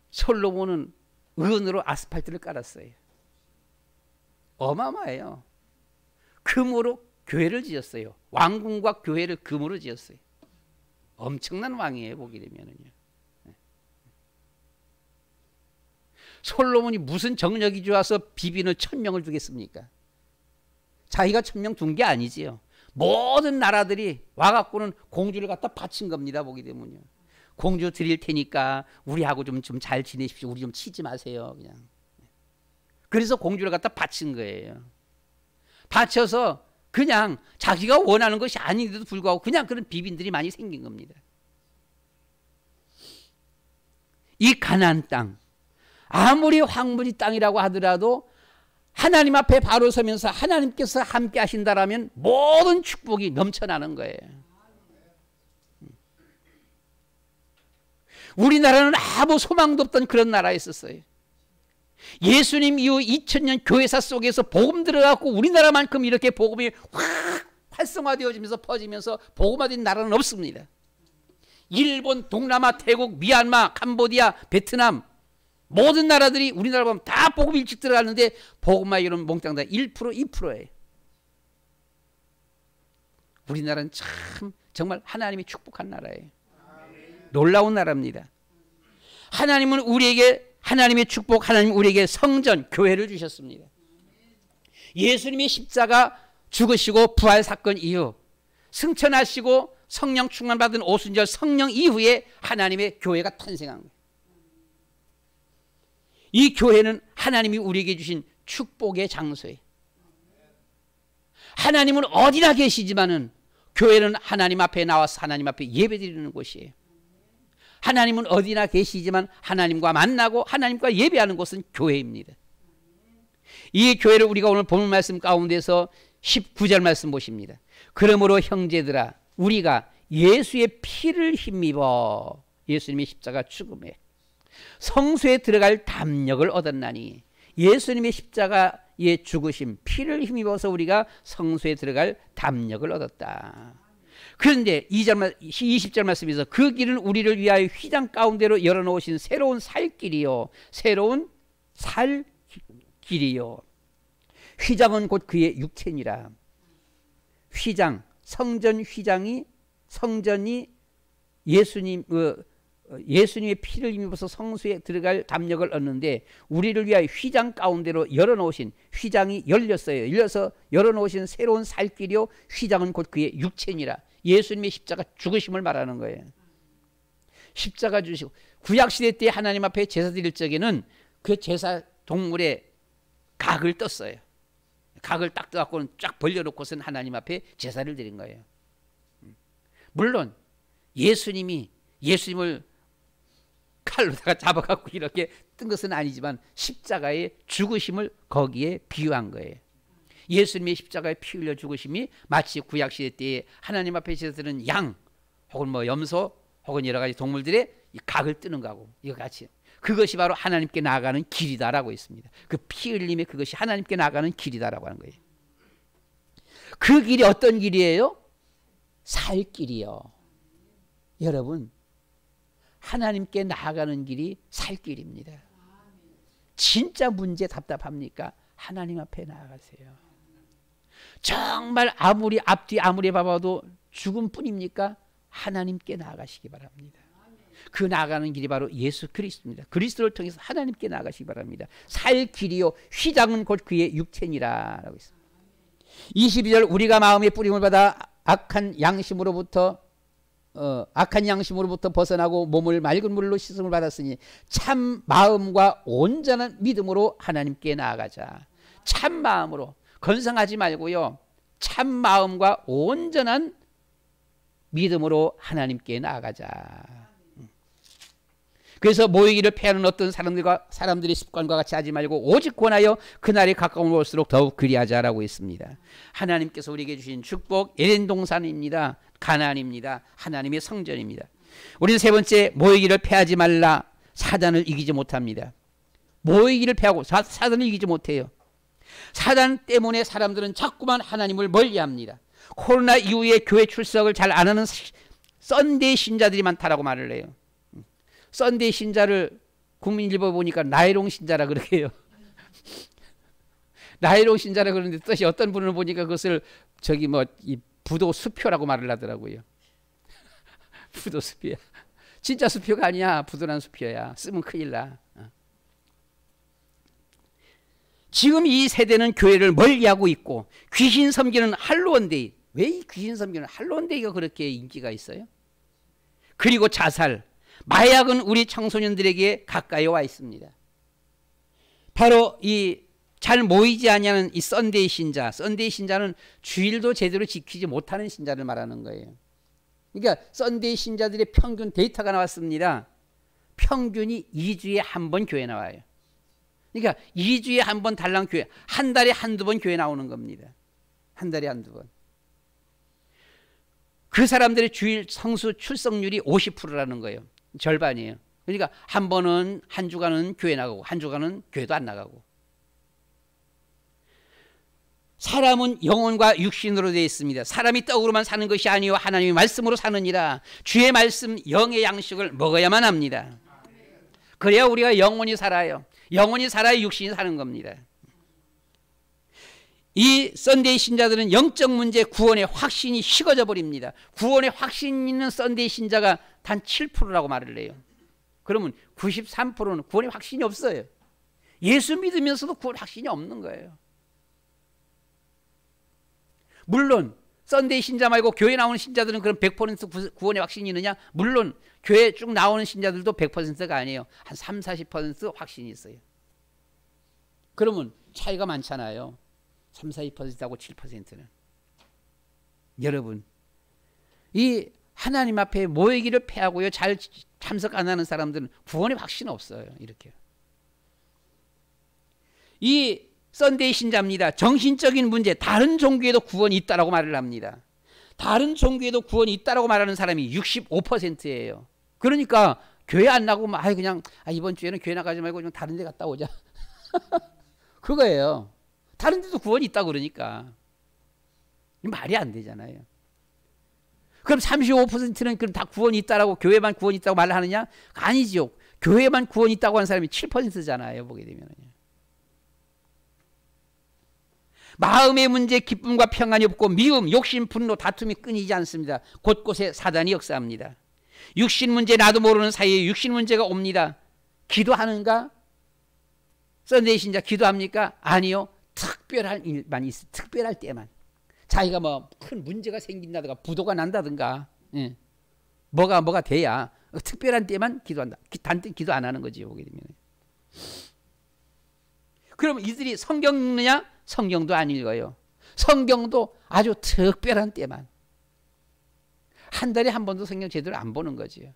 솔로몬은 은으로 아스팔트를 깔았어요. 어마어마해요. 금으로 교회를 지었어요. 왕궁과 교회를 금으로 지었어요. 엄청난 왕이에요, 보게 되면은요. 솔로몬이 무슨 정력이 좋아서 비비는 1000명을 두겠습니까? 자기가 1000명 둔 게 아니지요. 모든 나라들이 와갖고는 공주를 갖다 바친 겁니다, 보게 되면요. 공주 드릴 테니까 우리하고 좀 잘 지내십시오. 우리 좀 치지 마세요, 그냥. 그래서 공주를 갖다 바친 거예요. 바쳐서 그냥 자기가 원하는 것이 아닌데도 불구하고 그냥 그런 비빈들이 많이 생긴 겁니다. 이 가나안 땅, 아무리 황무지 땅이라고 하더라도 하나님 앞에 바로 서면서 하나님께서 함께 하신다라면 모든 축복이 넘쳐나는 거예요. 우리나라는 아무 소망도 없던 그런 나라였었어요. 예수님 이후 2000년 교회사 속에서 복음 들어가고 우리나라만큼 이렇게 복음이 확 활성화되어지면서 퍼지면서 복음화된 나라는 없습니다. 일본, 동남아, 태국, 미얀마, 캄보디아, 베트남 모든 나라들이 우리나라 보면 다 복음 일찍 들어갔는데 복음화 이런 몽땅 다 1%, 2%예요. 우리나라는 참 정말 하나님이 축복한 나라예요. 놀라운 나라입니다. 하나님은 우리에게 하나님의 축복, 하나님 우리에게 성전, 교회를 주셨습니다. 예수님이 십자가 죽으시고 부활 사건 이후 승천하시고 성령 충만받은 오순절 성령 이후에 하나님의 교회가 탄생한 거예요. 이 교회는 하나님이 우리에게 주신 축복의 장소예요. 하나님은 어디나 계시지만은 교회는 하나님 앞에 나와서 하나님 앞에 예배드리는 곳이에요. 하나님은 어디나 계시지만 하나님과 만나고 하나님과 예배하는 곳은 교회입니다. 이 교회를 우리가 오늘 본문 말씀 가운데서 19절 말씀 보십니다. 그러므로 형제들아 우리가 예수의 피를 힘입어 예수님의 십자가 죽음에 성소에 들어갈 담력을 얻었나니 예수님의 십자가의 죽으심 피를 힘입어서 우리가 성소에 들어갈 담력을 얻었다. 그런데 20절 말씀에서 그 길은 우리를 위하여 휘장 가운데로 열어놓으신 새로운 살 길이요 새로운 살 길이요. 휘장은 곧 그의 육체니라. 휘장, 성전 휘장이 성전이 예수님의 피를 힘입어서 성소에 들어갈 담력을 얻는데 우리를 위하여 휘장 가운데로 열어놓으신 휘장이 열렸어요. 열려서 열어놓으신 새로운 살 길이요 휘장은 곧 그의 육체니라. 예수님의 십자가 죽으심을 말하는 거예요. 십자가 주시고 구약시대 때 하나님 앞에 제사 드릴 적에는 그 제사 동물의 각을 떴어요. 각을 딱 떠갖고는 쫙 벌려놓고선 하나님 앞에 제사를 드린 거예요. 물론 예수님을 칼로다가 잡아갖고 이렇게 뜬 것은 아니지만 십자가의 죽으심을 거기에 비유한 거예요. 예수님의 십자가에 피 흘려 죽으심이 마치 구약시대 때에 하나님 앞에 제사드리는 양 혹은 뭐 염소 혹은 여러 가지 동물들의 이 각을 뜨는 거하고 이거 같이 그것이 바로 하나님께 나아가는 길이다라고 있습니다. 그 피 흘림의 그것이 하나님께 나아가는 길이다라고 하는 거예요. 그 길이 어떤 길이에요? 살 길이요. 여러분 하나님께 나아가는 길이 살 길입니다. 진짜 문제 답답합니까? 하나님 앞에 나아가세요. 정말 앞뒤 아무리 봐봐도 죽음뿐입니까? 하나님께 나아가시기 바랍니다. 그 나아가는 길이 바로 예수 그리스도입니다. 그리스도를 통해서 하나님께 나아가시기 바랍니다. 살 길이요 휘장은 곧 그의 육체니라 라고 있습니다. 22절 우리가 마음의 뿌림을 받아 악한 양심으로부터 벗어나고 몸을 맑은 물로 씻음을 받았으니 참 마음과 온전한 믿음으로 하나님께 나아가자. 참 마음으로 건성하지 말고요. 참 마음과 온전한 믿음으로 하나님께 나아가자. 그래서 모이기를 패하는 어떤 사람들의 습관과 같이 하지 말고 오직 권하여 그날이 가까운 올수록 더욱 그리하자라고 있습니다. 하나님께서 우리에게 주신 축복 에덴 동산입니다. 가나안입니다. 하나님의 성전입니다. 우리는 세 번째 모이기를 패하지 말라. 사단을 이기지 못합니다. 모이기를 패하고 사단을 이기지 못해요. 사단 때문에 사람들은 자꾸만 하나님을 멀리합니다. 코로나 이후에 교회 출석을 잘 안 하는 썬데이 신자들이 많다라고 말을 해요. 썬데이 신자를 국민일보 보니까 나이롱 신자라 그렇게 해요. 나이롱 신자라 그러는데 뜻이 어떤 분을 보니까 그것을 저기 뭐 이 부도 수표라고 말을 하더라고요. 부도 수표야. 진짜 수표가 아니야. 부도란 수표야. 쓰면 큰일 나. 지금 이 세대는 교회를 멀리하고 있고 귀신 섬기는 할로원데이. 왜 이 귀신 섬기는 할로원데이가 그렇게 인기가 있어요? 그리고 자살, 마약은 우리 청소년들에게 가까이 와 있습니다. 바로 이 잘 모이지 않냐는 이 썬데이 신자. 썬데이 신자는 주일도 제대로 지키지 못하는 신자를 말하는 거예요. 그러니까 썬데이 신자들의 평균 데이터가 나왔습니다. 평균이 2주에 한 번 교회 나와요. 그러니까 2주에 한 번 달랑 교회, 한 달에 한두 번 교회 나오는 겁니다. 한 달에 한두 번. 그 사람들의 주일 성수 출석률이 50%라는 거예요. 절반이에요. 그러니까 한 번은 한 주간은 교회 나가고 한 주간은 교회도 안 나가고. 사람은 영혼과 육신으로 되어 있습니다. 사람이 떡으로만 사는 것이 아니요 하나님의 말씀으로 사느니라. 주의 말씀 영의 양식을 먹어야만 합니다. 그래야 우리가 영혼이 살아요. 영혼이 살아야 육신이 사는 겁니다. 이 썬데이 신자들은 영적 문제 구원의 확신이 식어져 버립니다. 구원의 확신 있는 썬데이 신자가 단 7%라고 말을 해요. 그러면 93%는 구원의 확신이 없어요. 예수 믿으면서도 구원 확신이 없는 거예요. 물론 썬데이 신자 말고 교회 나오는 신자들은 그럼 100% 구원의 확신이 있느냐? 물론 교회 쭉 나오는 신자들도 100%가 아니에요. 한 3, 40% 확신이 있어요. 그러면 차이가 많잖아요. 3, 42%하고 7%는. 여러분, 이 하나님 앞에 모이기를 패하고요. 잘 참석 안 하는 사람들은 구원의 확신 없어요. 이렇게. 이 썬데이 신자입니다. 정신적인 문제, 다른 종교에도 구원이 있다라고 말을 합니다. 다른 종교에도 구원이 있다라고 말하는 사람이 65%예요. 그러니까 교회 안 나고 그냥 이번 주에는 교회 나가지 말고 좀 다른 데 갔다 오자. 그거예요. 다른 데도 구원이 있다고 그러니까. 말이 안 되잖아요. 그럼 35%는 그럼 다 구원이 있다라고 교회만 구원이 있다고 말을 하느냐? 아니죠. 교회만 구원이 있다고 하는 사람이 7%잖아요. 보게 되면요. 마음의 문제, 기쁨과 평안이 없고 미움, 욕심, 분노, 다툼이 끊이지 않습니다. 곳곳에 사단이 역사합니다. 육신 문제 나도 모르는 사이에 육신 문제가 옵니다. 기도하는가? 썬데이 신자 기도합니까? 아니요. 특별한 일만 있어. 특별할 때만. 자기가 뭐 큰 문제가 생긴다든가 부도가 난다든가 뭐가 돼야 특별한 때만 기도한다. 단때 기도 안 하는 거지. 보게 되면. 그럼 이들이 성경 읽느냐? 성경도 안 읽어요. 성경도 아주 특별한 때만. 한 달에 한 번도 성경 제대로 안 보는 거지요.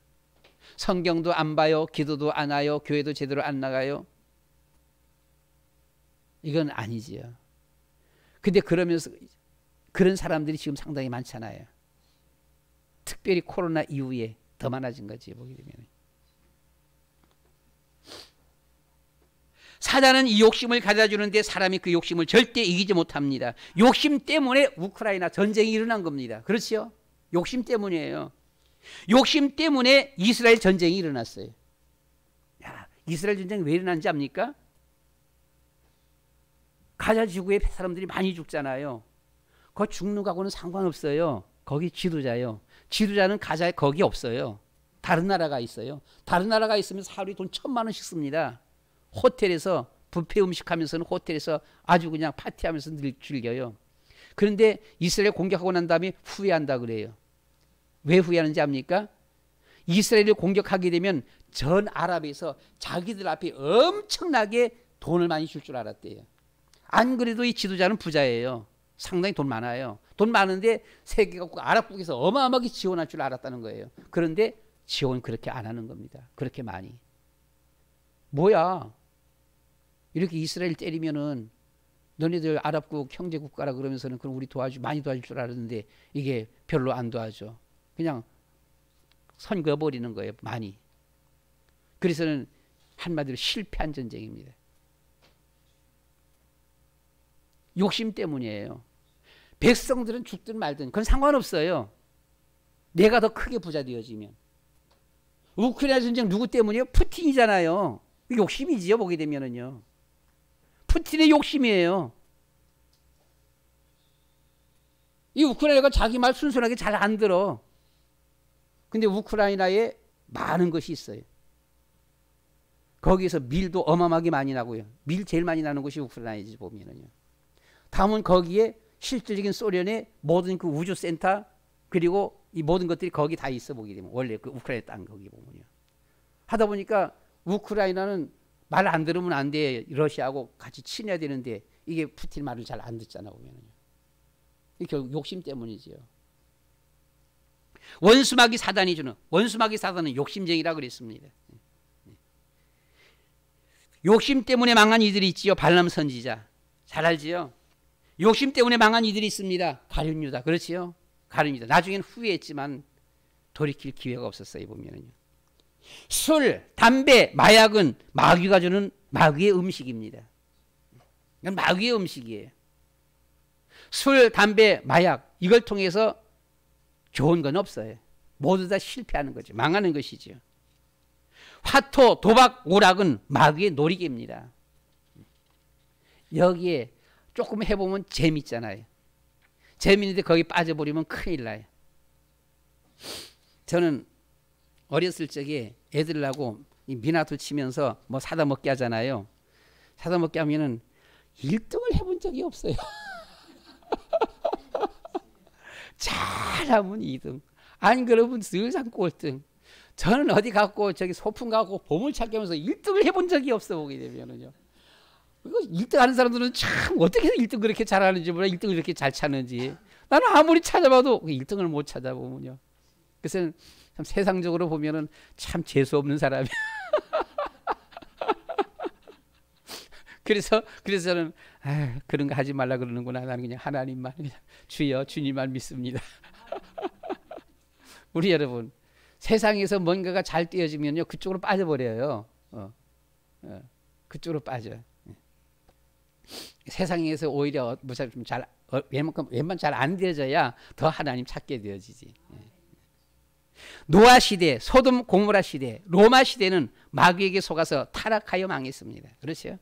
성경도 안 봐요. 기도도 안 와요. 교회도 제대로 안 나가요. 이건 아니지요. 근데 그러면서 그런 사람들이 지금 상당히 많잖아요. 특별히 코로나 이후에 더 많아진 거지. 보게 되면. 사단은 이 욕심을 가져다 주는데 사람이 그 욕심을 절대 이기지 못합니다. 욕심 때문에 우크라이나 전쟁이 일어난 겁니다. 그렇죠? 욕심 때문이에요. 욕심 때문에 이스라엘 전쟁이 일어났어요. 야, 이스라엘 전쟁이 왜 일어난지 압니까? 가자 지구에 사람들이 많이 죽잖아요. 그 죽는 거하고는 상관없어요. 거기 지도자요. 지도자는 가자에 거기 없어요. 다른 나라가 있어요. 다른 나라가 있으면 하루에 돈 1,000만 원씩 씁니다. 호텔에서 뷔페 음식 하면서는 호텔에서 아주 그냥 파티하면서 즐겨요. 그런데 이스라엘 공격하고 난 다음에 후회한다 그래요. 왜 후회하는지 압니까? 이스라엘을 공격하게 되면 전 아랍에서 자기들 앞에 엄청나게 돈을 많이 줄 줄 알았대요. 안 그래도 이 지도자는 부자예요. 상당히 돈 많아요. 돈 많은데 세계국 아랍국에서 어마어마하게 지원할 줄 알았다는 거예요. 그런데 지원 그렇게 안 하는 겁니다. 그렇게 많이. 뭐야? 이렇게 이스라엘 때리면은 너네들 아랍국 형제국가라 그러면서는 그럼 우리 많이 도와줄 줄 알았는데 이게 별로 안 도와줘. 그냥 선 그어버리는 거예요. 많이. 그래서는 한마디로 실패한 전쟁입니다. 욕심 때문이에요. 백성들은 죽든 말든 그건 상관없어요. 내가 더 크게 부자 되어지면. 우크라이나 전쟁 누구 때문이에요? 푸틴이잖아요. 욕심이지요. 보게 되면은요. 푸틴의 욕심이에요. 이 우크라이나가 자기 말 순순하게 잘 안 들어. 근데 우크라이나에 많은 것이 있어요. 거기서 밀도 어마어마하게 많이 나고요. 밀 제일 많이 나는 곳이 우크라이나이지 보면은요. 다음은 거기에 실질적인 소련의 모든 그 우주센터 그리고 이 모든 것들이 거기 다 있어 보게 되면 원래 그 우크라이나 땅 거기 보면요. 하다 보니까 우크라이나는 말 안 들으면 안 돼. 러시아하고 같이 친해야 되는데 이게 푸틴 말을 잘 안 듣잖아 보면은요. 이게 결국 욕심 때문이지요. 원수마귀 사단이 주는 원수마귀 사단은 욕심쟁이라 그랬습니다. 욕심 때문에 망한 이들이 있지요. 발람 선지자 잘 알지요. 욕심 때문에 망한 이들이 있습니다. 가룟 유다 그렇지요. 가룟 유다 나중에는 후회했지만 돌이킬 기회가 없었어요. 보면은요. 술, 담배, 마약은 마귀가 주는 마귀의 음식입니다. 이건 마귀의 음식이에요. 술, 담배, 마약 이걸 통해서 좋은 건 없어요. 모두 다 실패하는 거죠. 망하는 것이죠. 화토, 도박, 오락은 마귀의 놀이개입니다. 여기에 조금 해보면 재밌잖아요. 재밌는데 거기 빠져버리면 큰일 나요. 저는 어렸을 적에 애들하고 미나토 치면서 뭐 사다 먹게 하잖아요. 사다 먹게 하면은 1등을 해본 적이 없어요. 잘하면 2등. 안 그러면 늘상 꼴등. 저는 어디 갖고 저기 소풍 갖고 보물찾기 하면서 1등을 해본 적이 없어 보게 되면은요. 이거 1등 하는 사람들은 참 어떻게 해서 1등 그렇게 잘하는지 몰라. 1등을 이렇게 잘 찾는지. 나는 아무리 찾아봐도 1등을 못 찾아보면요. 그래서 참 세상적으로 보면은 참 재수 없는 사람이야. 그래서 저는 그런 거 하지 말라 그러는구나. 나는 그냥 하나님만 그냥 주여 주님만 믿습니다. 우리 여러분 세상에서 뭔가가 잘 띄어지면요 그쪽으로 빠져버려요. 그쪽으로 빠져. 세상에서 오히려 좀 잘 웬만 잘 안 되어져야 더 하나님 찾게 되어지지. 노아 시대, 소돔 고모라 시대, 로마 시대는 마귀에게 속아서 타락하여 망했습니다. 그렇죠?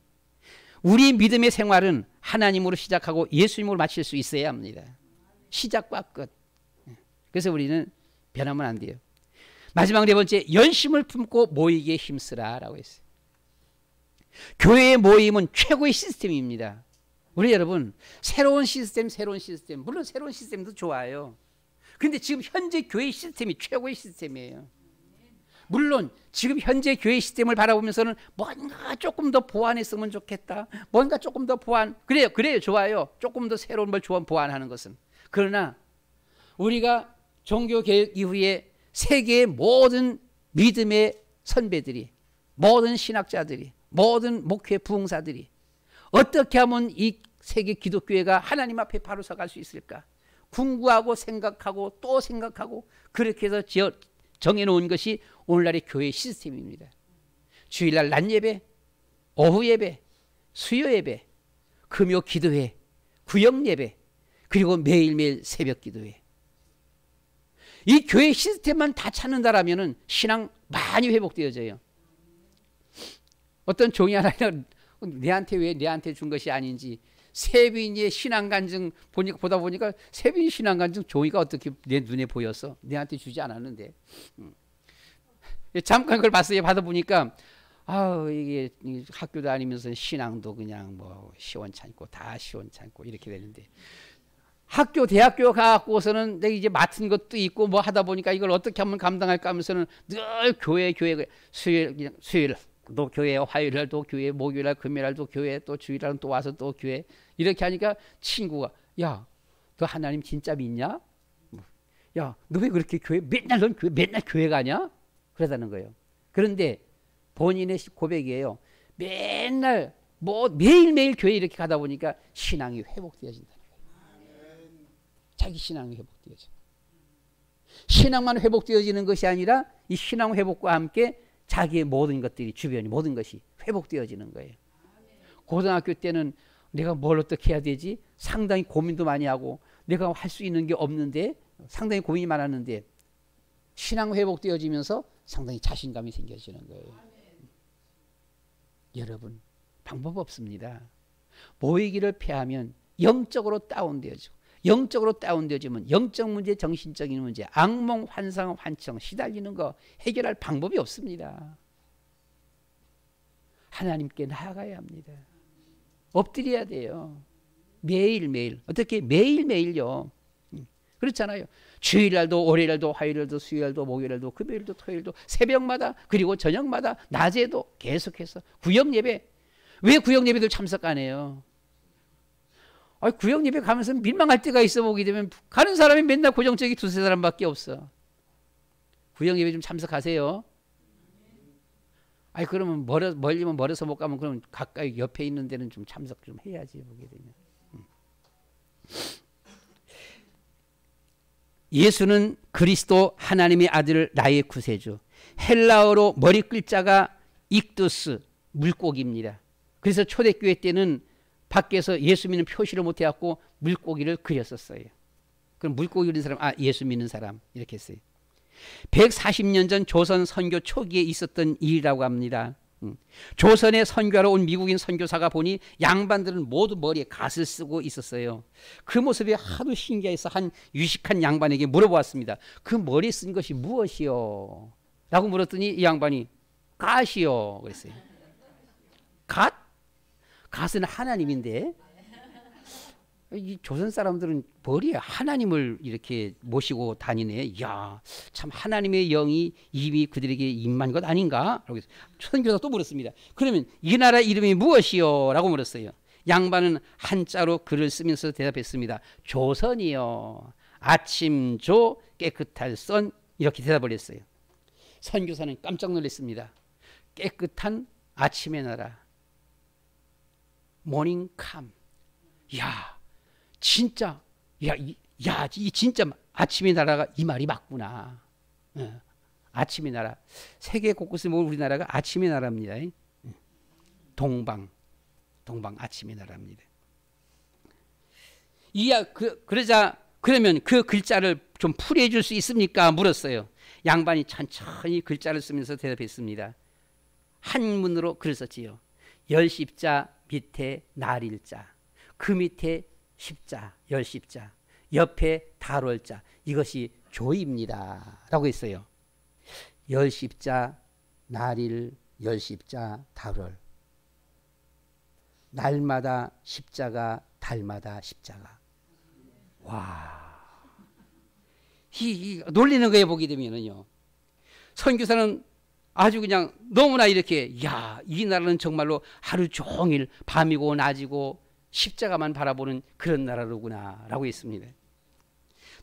우리 믿음의 생활은 하나님으로 시작하고 예수님으로 마칠 수 있어야 합니다. 시작과 끝. 그래서 우리는 변하면 안 돼요. 마지막 네 번째, 연심을 품고 모이기에 힘쓰라라고 했어요. 교회의 모임은 최고의 시스템입니다. 우리 여러분 새로운 시스템 물론 새로운 시스템도 좋아요. 그런데 지금 현재 교회 시스템이 최고의 시스템이에요. 물론 지금 현재 교회 시스템을 바라보면서는 뭔가 조금 더 보완했으면 좋겠다. 뭔가 조금 더 보완. 그래요. 좋아요. 조금 더 새로운 걸 보완하는 것은. 그러나 우리가 종교개혁 이후에 세계의 모든 믿음의 선배들이, 모든 신학자들이, 모든 목회 부흥사들이 어떻게 하면 이 세계 기독교회가 하나님 앞에 바로 서갈 수 있을까? 궁구하고 생각하고 또 생각하고 그렇게 해서 정해놓은 것이 오늘날의 교회 시스템입니다. 주일날 낮 예배, 오후 예배, 수요 예배, 금요 기도회, 구역 예배, 그리고 매일매일 새벽 기도회. 이 교회 시스템만 다 찾는다라면 신앙 많이 회복되어져요. 어떤 종이 하나 내한테 왜 내한테 준 것이 아닌지 세빈이의 신앙간증 보다 보니까 세빈이 신앙간증 종이가 어떻게 내 눈에 보였어? 내한테 주지 않았는데 잠깐 그걸 봤어요. 받아보니까 이게 학교 다니면서 신앙도 그냥 뭐 시원찮고 다 시원찮고 이렇게 되는데 학교 대학교 가고서는 내가 이제 맡은 것도 있고 뭐 하다 보니까 이걸 어떻게 하면 감당할까 하면서는 늘 교회 수요일 또 교회, 화요일날도 교회, 목요일날, 금요일날도 교회, 또 주일날은 또 와서 또 교회 이렇게 하니까 친구가 야, 너 하나님 진짜 믿냐? 야, 너 왜 그렇게 넌 맨날 교회 가냐? 그러다는 거예요. 그런데 본인의 고백이에요. 맨날 매일매일 교회 이렇게 가다 보니까 신앙이 회복되어진다는 거예요. 자기 신앙이 회복되어져. 신앙만 회복되어지는 것이 아니라 이 신앙 회복과 함께 자기의 모든 것들이 주변이 모든 것이 회복되어지는 거예요. 고등학교 때는 내가 뭘 어떻게 해야 되지? 상당히 고민도 많이 하고 내가 할 수 있는 게 없는데 상당히 고민이 많았는데 신앙 회복되어지면서 상당히 자신감이 생겨지는 거예요. 여러분 방법 없습니다. 모이기를 패하면 영적으로 다운되어지고 영적으로 다운되어지면 영적 문제, 정신적인 문제, 악몽, 환상, 환청 시달리는 거 해결할 방법이 없습니다. 하나님께 나아가야 합니다. 엎드려야 돼요. 매일매일. 어떻게? 매일매일요. 그렇잖아요. 주일날도 월요일날도 화요일날도 수요일날도 목요일날도 금요일도 토요일도 새벽마다 그리고 저녁마다 낮에도 계속해서 구역예배. 왜 구역예배들 참석 안 해요? 구역예배 가면서 민망할 때가 있어. 보게 되면 가는 사람이 맨날 고정적이 두세 사람밖에 없어. 구역예배 좀 참석하세요. 그러면 멀리면 멀어서 못 가면 그럼 가까이 옆에 있는 데는 좀 참석 좀 해야지. 보게 되면. 예수는 그리스도 하나님의 아들 나의 구세주. 헬라어로 머리 글자가 익두스, 물고기입니다. 그래서 초대교회 때는 밖에서 예수 믿는 표시를 못 해갖고 물고기를 그렸었어요. 그럼 물고기 그린 사람, 예수 믿는 사람 이렇게 했어요. 140년 전 조선 선교 초기에 있었던 일이라고 합니다. 조선에 선교하러 온 미국인 선교사가 보니 양반들은 모두 머리에 갓을 쓰고 있었어요. 그 모습이 하도 신기해서 한 유식한 양반에게 물어보았습니다. 그 머리에 쓴 것이 무엇이요? 라고 물었더니 이 양반이 갓이요 그랬어요. 갓? 갓은 하나님인데 이 조선 사람들은 머리에 하나님을 이렇게 모시고 다니네. 이야, 참 하나님의 영이 이미 그들에게 임한 것 아닌가? 라고 선교사가 또 물었습니다. 그러면 이 나라 이름이 무엇이요? 라고 물었어요. 양반은 한자로 글을 쓰면서 대답했습니다. 조선이요. 아침조 깨끗할 선. 이렇게 대답을 했어요. 선교사는 깜짝 놀랐습니다. 깨끗한 아침의 나라. 모닝캄. 야, 진짜, 이 진짜 아침의 나라가 이 말이 맞구나. 아침의 나라. 세계 곳곳에 모은 우리나라가 아침의 나라입니다. 동방 아침의 나라입니다. 그러면 그 글자를 좀 풀이해 줄 수 있습니까? 물었어요. 양반이 천천히 글자를 쓰면서 대답했습니다. 한문으로 글을 썼지요. 열십자 밑에 날일자, 그 밑에 십자, 열십자, 옆에 달월자, 이것이 조입니다 라고 했어요. 열십자, 날일, 열십자, 달월, 날마다 십자가, 달마다 십자가. 와, 놀리는 거에 보게 되면은요, 선교사는 아주 그냥 너무나 이렇게 이 나라는 정말로 하루 종일 밤이고 낮이고 십자가만 바라보는 그런 나라로구나 라고 했습니다.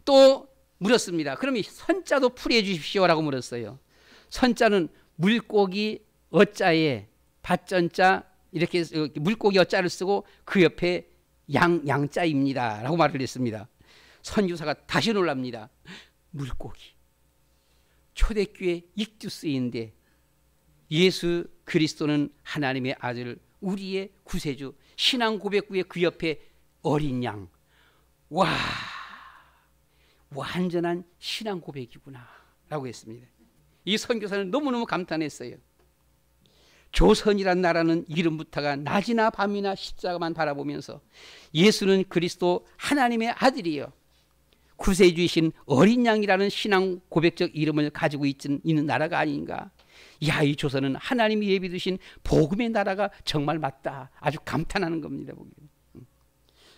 또 물었습니다. 그럼 선자도 풀이해 주십시오 라고 물었어요. 선자는 물고기 어자에 밭전자 이렇게 물고기 어자를 쓰고 그 옆에 양자입니다 라고 말을 했습니다. 선교사가 다시 놀랍니다. 물고기. 초대교회 익두스인데 예수 그리스도는 하나님의 아들, 우리의 구세주, 신앙 고백 후에 그 옆에 어린 양. 와, 완전한 신앙 고백이구나 라고 했습니다. 이 선교사는 너무너무 감탄했어요. 조선이란 나라는 이름부터가 낮이나 밤이나 십자가만 바라보면서 예수는 그리스도 하나님의 아들이요, 구세주이신 어린 양이라는 신앙 고백적 이름을 가지고 있는 나라가 아닌가. 이 조선은 하나님이 예비 두신 복음의 나라가 정말 맞다. 아주 감탄하는 겁니다.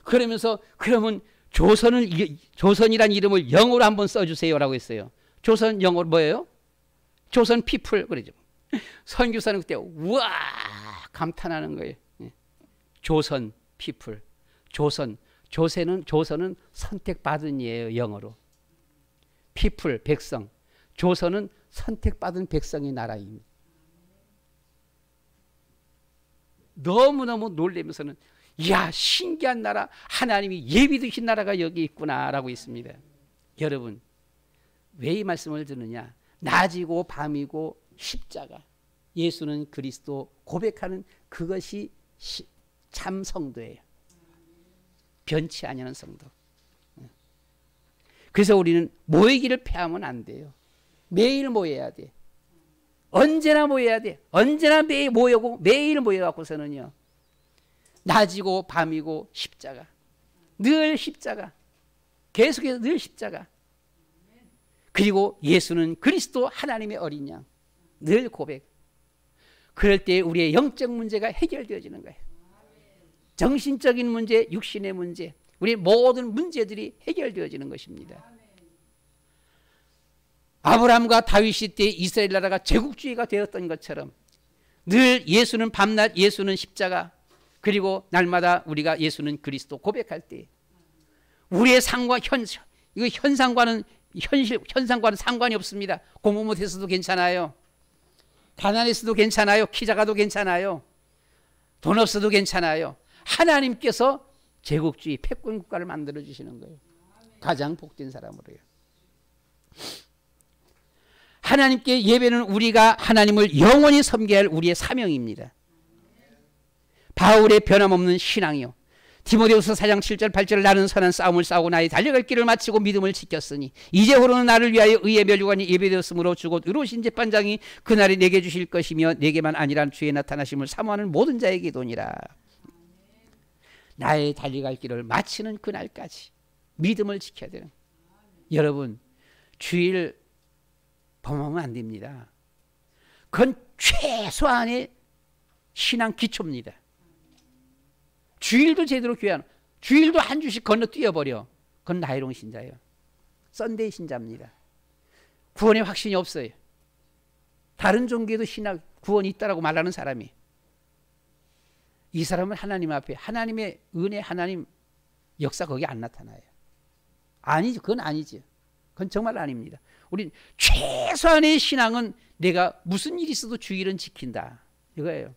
그러면서 그러면 조선이란 이름을 영어로 한번 써주세요라고 했어요. 조선 영어로 뭐예요? 조선 피플 그러죠. 선교사는 그때 우와 감탄하는 거예요. 조선 피플, 조선은 선택받은 이에요. 영어로 피플 백성, 조선은 선택받은 백성의 나라입니다. 너무너무 놀라면서는 신기한 나라, 하나님이 예비 두신 나라가 여기 있구나 라고 있습니다. 여러분 왜 이 말씀을 드느냐? 낮이고 밤이고 십자가, 예수는 그리스도 고백하는 그것이 참 성도예요. 변치 아니하는 성도. 그래서 우리는 모이기를 패하면 안 돼요. 매일 모여야 돼. 언제나 모여야 돼. 언제나 매일 모여고 매일 모여갖고서는요, 낮이고 밤이고 십자가, 늘 십자가, 계속해서 늘 십자가. 그리고 예수는 그리스도 하나님의 어린 양, 늘 고백. 그럴 때 우리의 영적 문제가 해결되어지는 거예요. 정신적인 문제, 육신의 문제, 우리 모든 문제들이 해결되어지는 것입니다. 아브라함과 다윗 때 이스라엘 나라가 제국주의가 되었던 것처럼 늘 예수는 밤낮, 예수는 십자가, 그리고 날마다 우리가 예수는 그리스도 고백할 때 우리의 상과 이거 현상과는 상관이 없습니다. 공부 못해서도 괜찮아요. 가난했어도 괜찮아요. 키 작아도 괜찮아요. 돈 없어도 괜찮아요. 하나님께서 제국주의 패권 국가를 만들어 주시는 거예요. 가장 복된 사람으로요. 하나님께 예배는 우리가 하나님을 영원히 섬겨야 할 우리의 사명입니다. 바울의 변함없는 신앙이요. 디모데후서 4장 7절 8절 나는 선한 싸움을 싸우고 나의 달려갈 길을 마치고 믿음을 지켰으니 이제후로는 나를 위하여 의의 면류관이 예배되었으므로 주곧 의로우신 재판장이 그날에 내게 주실 것이며 내게만 아니라 주의 나타나심을 사모하는 모든 자에게도니라. 나의 달려갈 길을 마치는 그날까지 믿음을 지켜야 되는. 여러분, 주일 범하면 안 됩니다. 그건 최소한의 신앙 기초입니다. 주일도 제대로 교회 안, 주일도 한 주씩 건너뛰어버려. 그건 나이롱 신자예요. 썬데이 신자입니다. 구원의 확신이 없어요. 다른 종교에도 신학 구원이 있다라고 말하는 사람이, 이 사람은 하나님 앞에 하나님의 은혜, 하나님 역사 거기 안 나타나요. 아니죠. 그건 아니죠. 그건 정말 아닙니다. 우린 최소한의 신앙은 내가 무슨 일이 있어도 주일은 지킨다, 이거예요.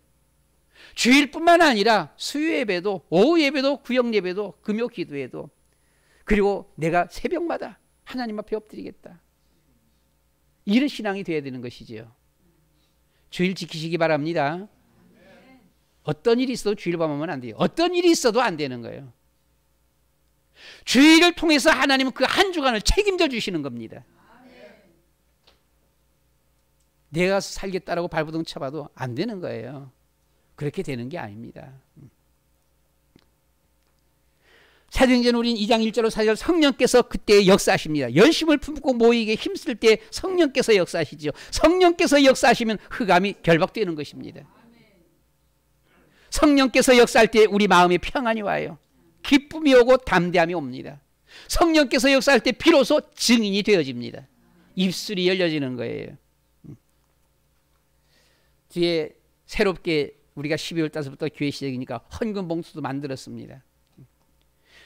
주일뿐만 아니라 수요 예배도, 오후 예배도, 구역 예배도, 금요 기도회도, 그리고 내가 새벽마다 하나님 앞에 엎드리겠다, 이런 신앙이 되어야 되는 것이지요. 주일 지키시기 바랍니다. 어떤 일이 있어도 주일 범하면 안 돼요. 어떤 일이 있어도 안 되는 거예요. 주일을 통해서 하나님은 그 한 주간을 책임져 주시는 겁니다. 내가 살겠다라고 발버둥 쳐봐도 안 되는 거예요. 그렇게 되는 게 아닙니다. 사도행전 우린 2장 1절로 4절 성령께서 그때 역사하십니다. 열심을 품고 모이게 힘쓸 때 성령께서 역사하시죠. 성령께서 역사하시면 흑암이 결박되는 것입니다. 성령께서 역사할 때 우리 마음에 평안이 와요. 기쁨이 오고 담대함이 옵니다. 성령께서 역사할 때 비로소 증인이 되어집니다. 입술이 열려지는 거예요. 뒤에 새롭게 우리가 12월 달부터 교회 시작이니까 헌금 봉투도 만들었습니다.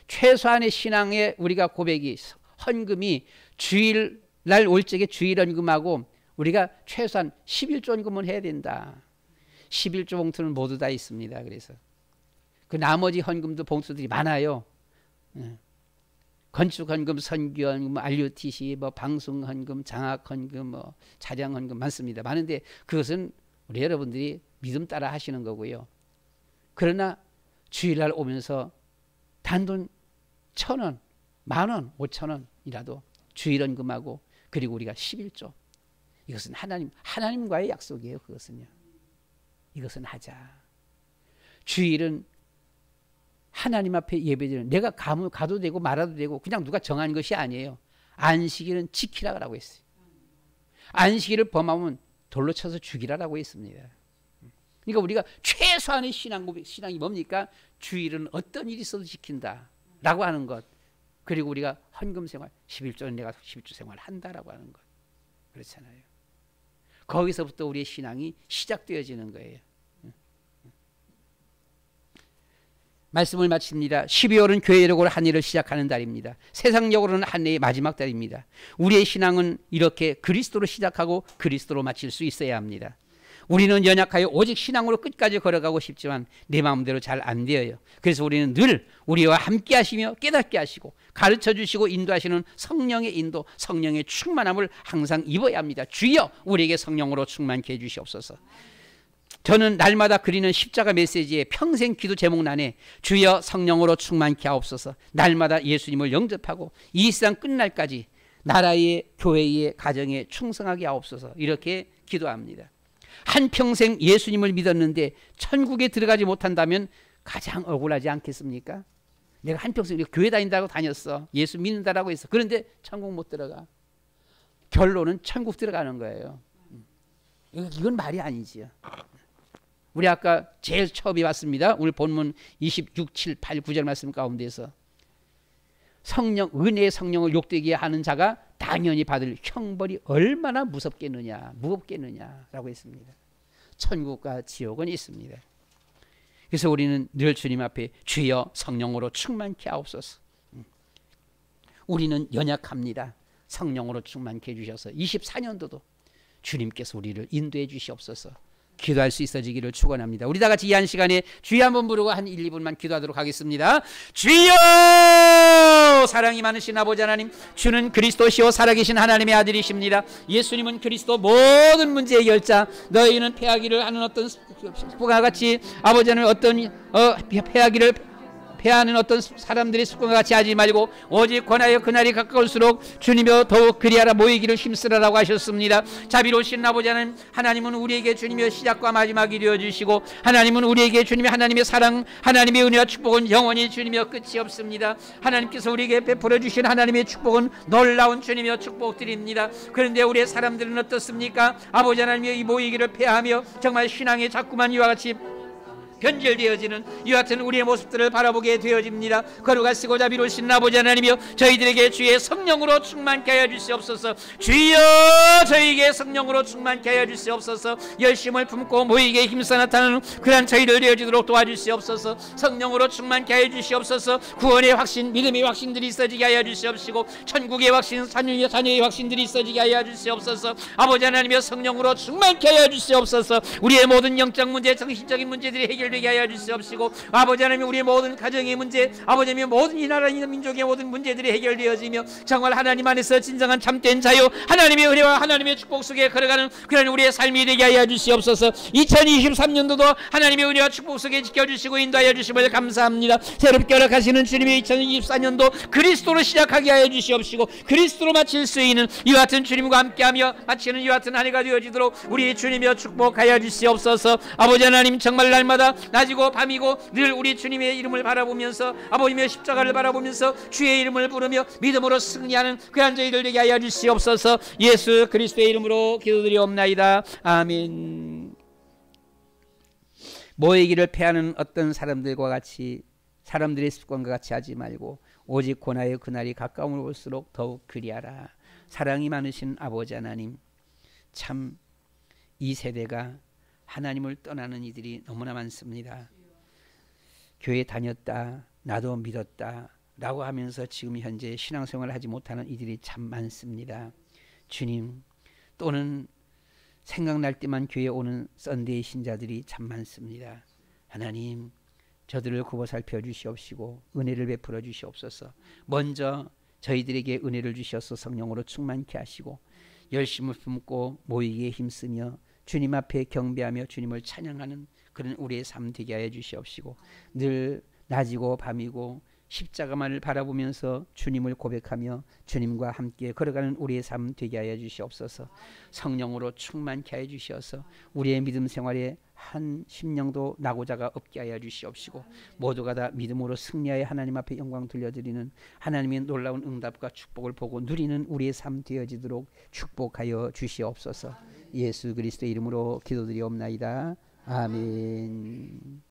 최소한의 신앙의 우리가 고백이, 헌금이 주일날 올 적에 주일 헌금하고 우리가 최소한 11조 헌금은 해야 된다. 11조 봉투는 모두 다 있습니다. 그래서 그 나머지 헌금도 봉투들이 많아요. 건축 헌금, 선교 헌금, RUTC, 뭐 방송 헌금, 장학 헌금, 뭐 차량 헌금 많습니다. 많은데 그것은 우리 여러분들이 믿음 따라 하시는 거고요. 그러나 주일날 오면서 단돈 1,000원, 10,000원, 5,000원이라도 주일 헌금하고, 그리고 우리가 11조, 이것은 하나님과의 약속이에요. 그것은요. 이것은 하자. 주일은 하나님 앞에 예배드리는, 내가 가도 되고 말아도 되고 그냥 누가 정한 것이 아니에요. 안식일은 지키라고 했어요. 안식일을 범하면 돌로 쳐서 죽이라고 했습니다. 그러니까 우리가 최소한의 신앙이 뭡니까? 주일은 어떤 일이 있어도 지킨다라고 하는 것. 그리고 우리가 헌금 생활, 11조는 내가 11조 생활 한다라고 하는 것. 그렇잖아요. 거기서부터 우리의 신앙이 시작되어지는 거예요. 말씀을 마칩니다. 12월은 교회력으로 한 해를 시작하는 달입니다. 세상적으로는 한 해의 마지막 달입니다. 우리의 신앙은 이렇게 그리스도로 시작하고 그리스도로 마칠 수 있어야 합니다. 우리는 연약하여 오직 신앙으로 끝까지 걸어가고 싶지만 내 마음대로 잘 안 되어요. 그래서 우리는 늘 우리와 함께 하시며 깨닫게 하시고 가르쳐 주시고 인도하시는 성령의 인도, 성령의 충만함을 항상 입어야 합니다. 주여 우리에게 성령으로 충만케 해 주시옵소서. 저는 날마다 그리는 십자가 메시지의 평생 기도 제목란에 주여 성령으로 충만케 하옵소서, 날마다 예수님을 영접하고 이 세상 끝날까지 나라의, 교회의, 가정에 충성하게 하옵소서, 이렇게 기도합니다. 한평생 예수님을 믿었는데 천국에 들어가지 못한다면 가장 억울하지 않겠습니까? 내가 한평생 교회 다닌다고 다녔어, 예수 믿는다라고 했어, 그런데 천국 못 들어가. 결론은 천국 들어가는 거예요. 이건 말이 아니지요. 우리 아까 제일 처음에 봤습니다. 오늘 본문 26, 7, 8, 9절 말씀 가운데서 성령, 은혜의 성령을 욕되게 하는 자가 당연히 받을 형벌이 얼마나 무겁겠느냐라고 했습니다. 천국과 지옥은 있습니다. 그래서 우리는 늘 주님 앞에 주여 성령으로 충만케 하옵소서. 우리는 연약합니다. 성령으로 충만케 해주셔서 24년도도 주님께서 우리를 인도해 주시옵소서. 기도할 수 있어지기를 축원합니다. 우리 다 같이 이 한 시간에 주여 한번 부르고 한 1, 2분만 기도하도록 하겠습니다. 주여, 사랑이 많으신 아버지 하나님, 주는 그리스도시요 살아계신 하나님의 아들이십니다. 예수님은 그리스도, 모든 문제의 결자. 너희는 패하기를 하는 어떤 습관과 같이 아버지 하나님 어떤 패하는 어떤 사람들의 습관과 같이 하지 말고 오직 권하여 그날이 가까울수록 주님여 더욱 그리하라 모이기를 힘쓰라라고 하셨습니다. 자비로우신 아버지 하나님, 하나님은 우리에게 주님의 시작과 마지막이 되어주시고, 하나님은 우리에게 주님의 하나님의 사랑, 하나님의 은혜와 축복은 영원히 주님여 끝이 없습니다. 하나님께서 우리에게 베풀어 주신 하나님의 축복은 놀라운 주님여 축복드립니다. 그런데 우리의 사람들은 어떻습니까? 아버지 하나님의 이 모이기를 폐하며 정말 신앙에 자꾸만 이와 같이 변절되어지는 이와 같은 우리의 모습들을 바라보게 되어집니다. 거룩하시고 자비로우신 아버지 하나님이여, 저희들에게 주의 성령으로 충만케 하여 주시옵소서. 주여, 저희에게 성령으로 충만케 하여 주시옵소서. 열심을 품고 모이게 힘써 나타나는 그런 저희들 되어지도록 도와주시옵소서. 성령으로 충만케 하여 주시옵소서. 구원의 확신, 믿음의 확신들이 있어지게 하여 주시옵시고, 천국의 확신, 자녀의 확신들이 있어지게 하여 주시옵소서. 아버지 하나님이여, 성령으로 충만케 하여 주시옵소서. 우리의 모든 영적 문제, 정신적인 문제들이 해결되게 하여 주시옵시고, 아버지 하나님 우리의 모든 가정의 문제, 아버지 하나님 모든 이 나라 이 민족의 모든 문제들이 해결되어지며 정말 하나님 안에서 진정한 참된 자유, 하나님의 은혜와 하나님의 축복 속에 걸어가는 그런 우리의 삶이 되게 하여 주시옵소서. 2023년도도 하나님의 은혜와 축복 속에 지켜주시고 인도하여 주심을 감사합니다. 새롭게 허락하시는 주님의 2024년도 그리스도로 시작하게 하여 주시옵시고, 그리스도로 마칠 수 있는 이와 같은 주님과 함께하며 마치는 이와 같은 한 해가 되어지도록 우리 주님여 축복하여 주시옵소서. 아버지 하나님, 정말 날마다 낮이고 밤이고 늘 우리 주님의 이름을 바라보면서, 아버님의 십자가를 바라보면서 주의 이름을 부르며 믿음으로 승리하는 그한 저희들 되게 하여 주시옵소서. 예수 그리스도의 이름으로 기도드리옵나이다. 아멘. 모이기를 패하는 어떤 사람들과 같이, 사람들의 습관과 같이 하지 말고 오직 고나의 그날이 가까움을 올수록 더욱 그리하라. 사랑이 많으신 아버지 하나님, 참 이 세대가 하나님을 떠나는 이들이 너무나 많습니다. 교회 다녔다, 나도 믿었다 라고 하면서 지금 현재 신앙생활을 하지 못하는 이들이 참 많습니다. 주님, 또는 생각날 때만 교회에 오는 썬데이 신자들이 참 많습니다. 하나님, 저들을 굽어 살펴 주시옵시고 은혜를 베풀어 주시옵소서. 먼저 저희들에게 은혜를 주셔서 성령으로 충만케 하시고 열심을 품고 모이기에 힘쓰며 주님 앞에 경배하며 주님을 찬양하는 그런 우리의 삶 되게 하여 주시옵시고, 늘 낮이고 밤이고 십자가만을 바라보면서 주님을 고백하며 주님과 함께 걸어가는 우리의 삶 되게 하여 주시옵소서. 성령으로 충만케 하여 주셔서 우리의 믿음 생활에 한 심령도 낙오자가 없게 하여 주시옵시고, 모두가 다 믿음으로 승리하여 하나님 앞에 영광 돌려드리는 하나님의 놀라운 응답과 축복을 보고 누리는 우리의 삶 되어지도록 축복하여 주시옵소서. 예수 그리스도의 이름으로 기도드리옵나이다. 아멘.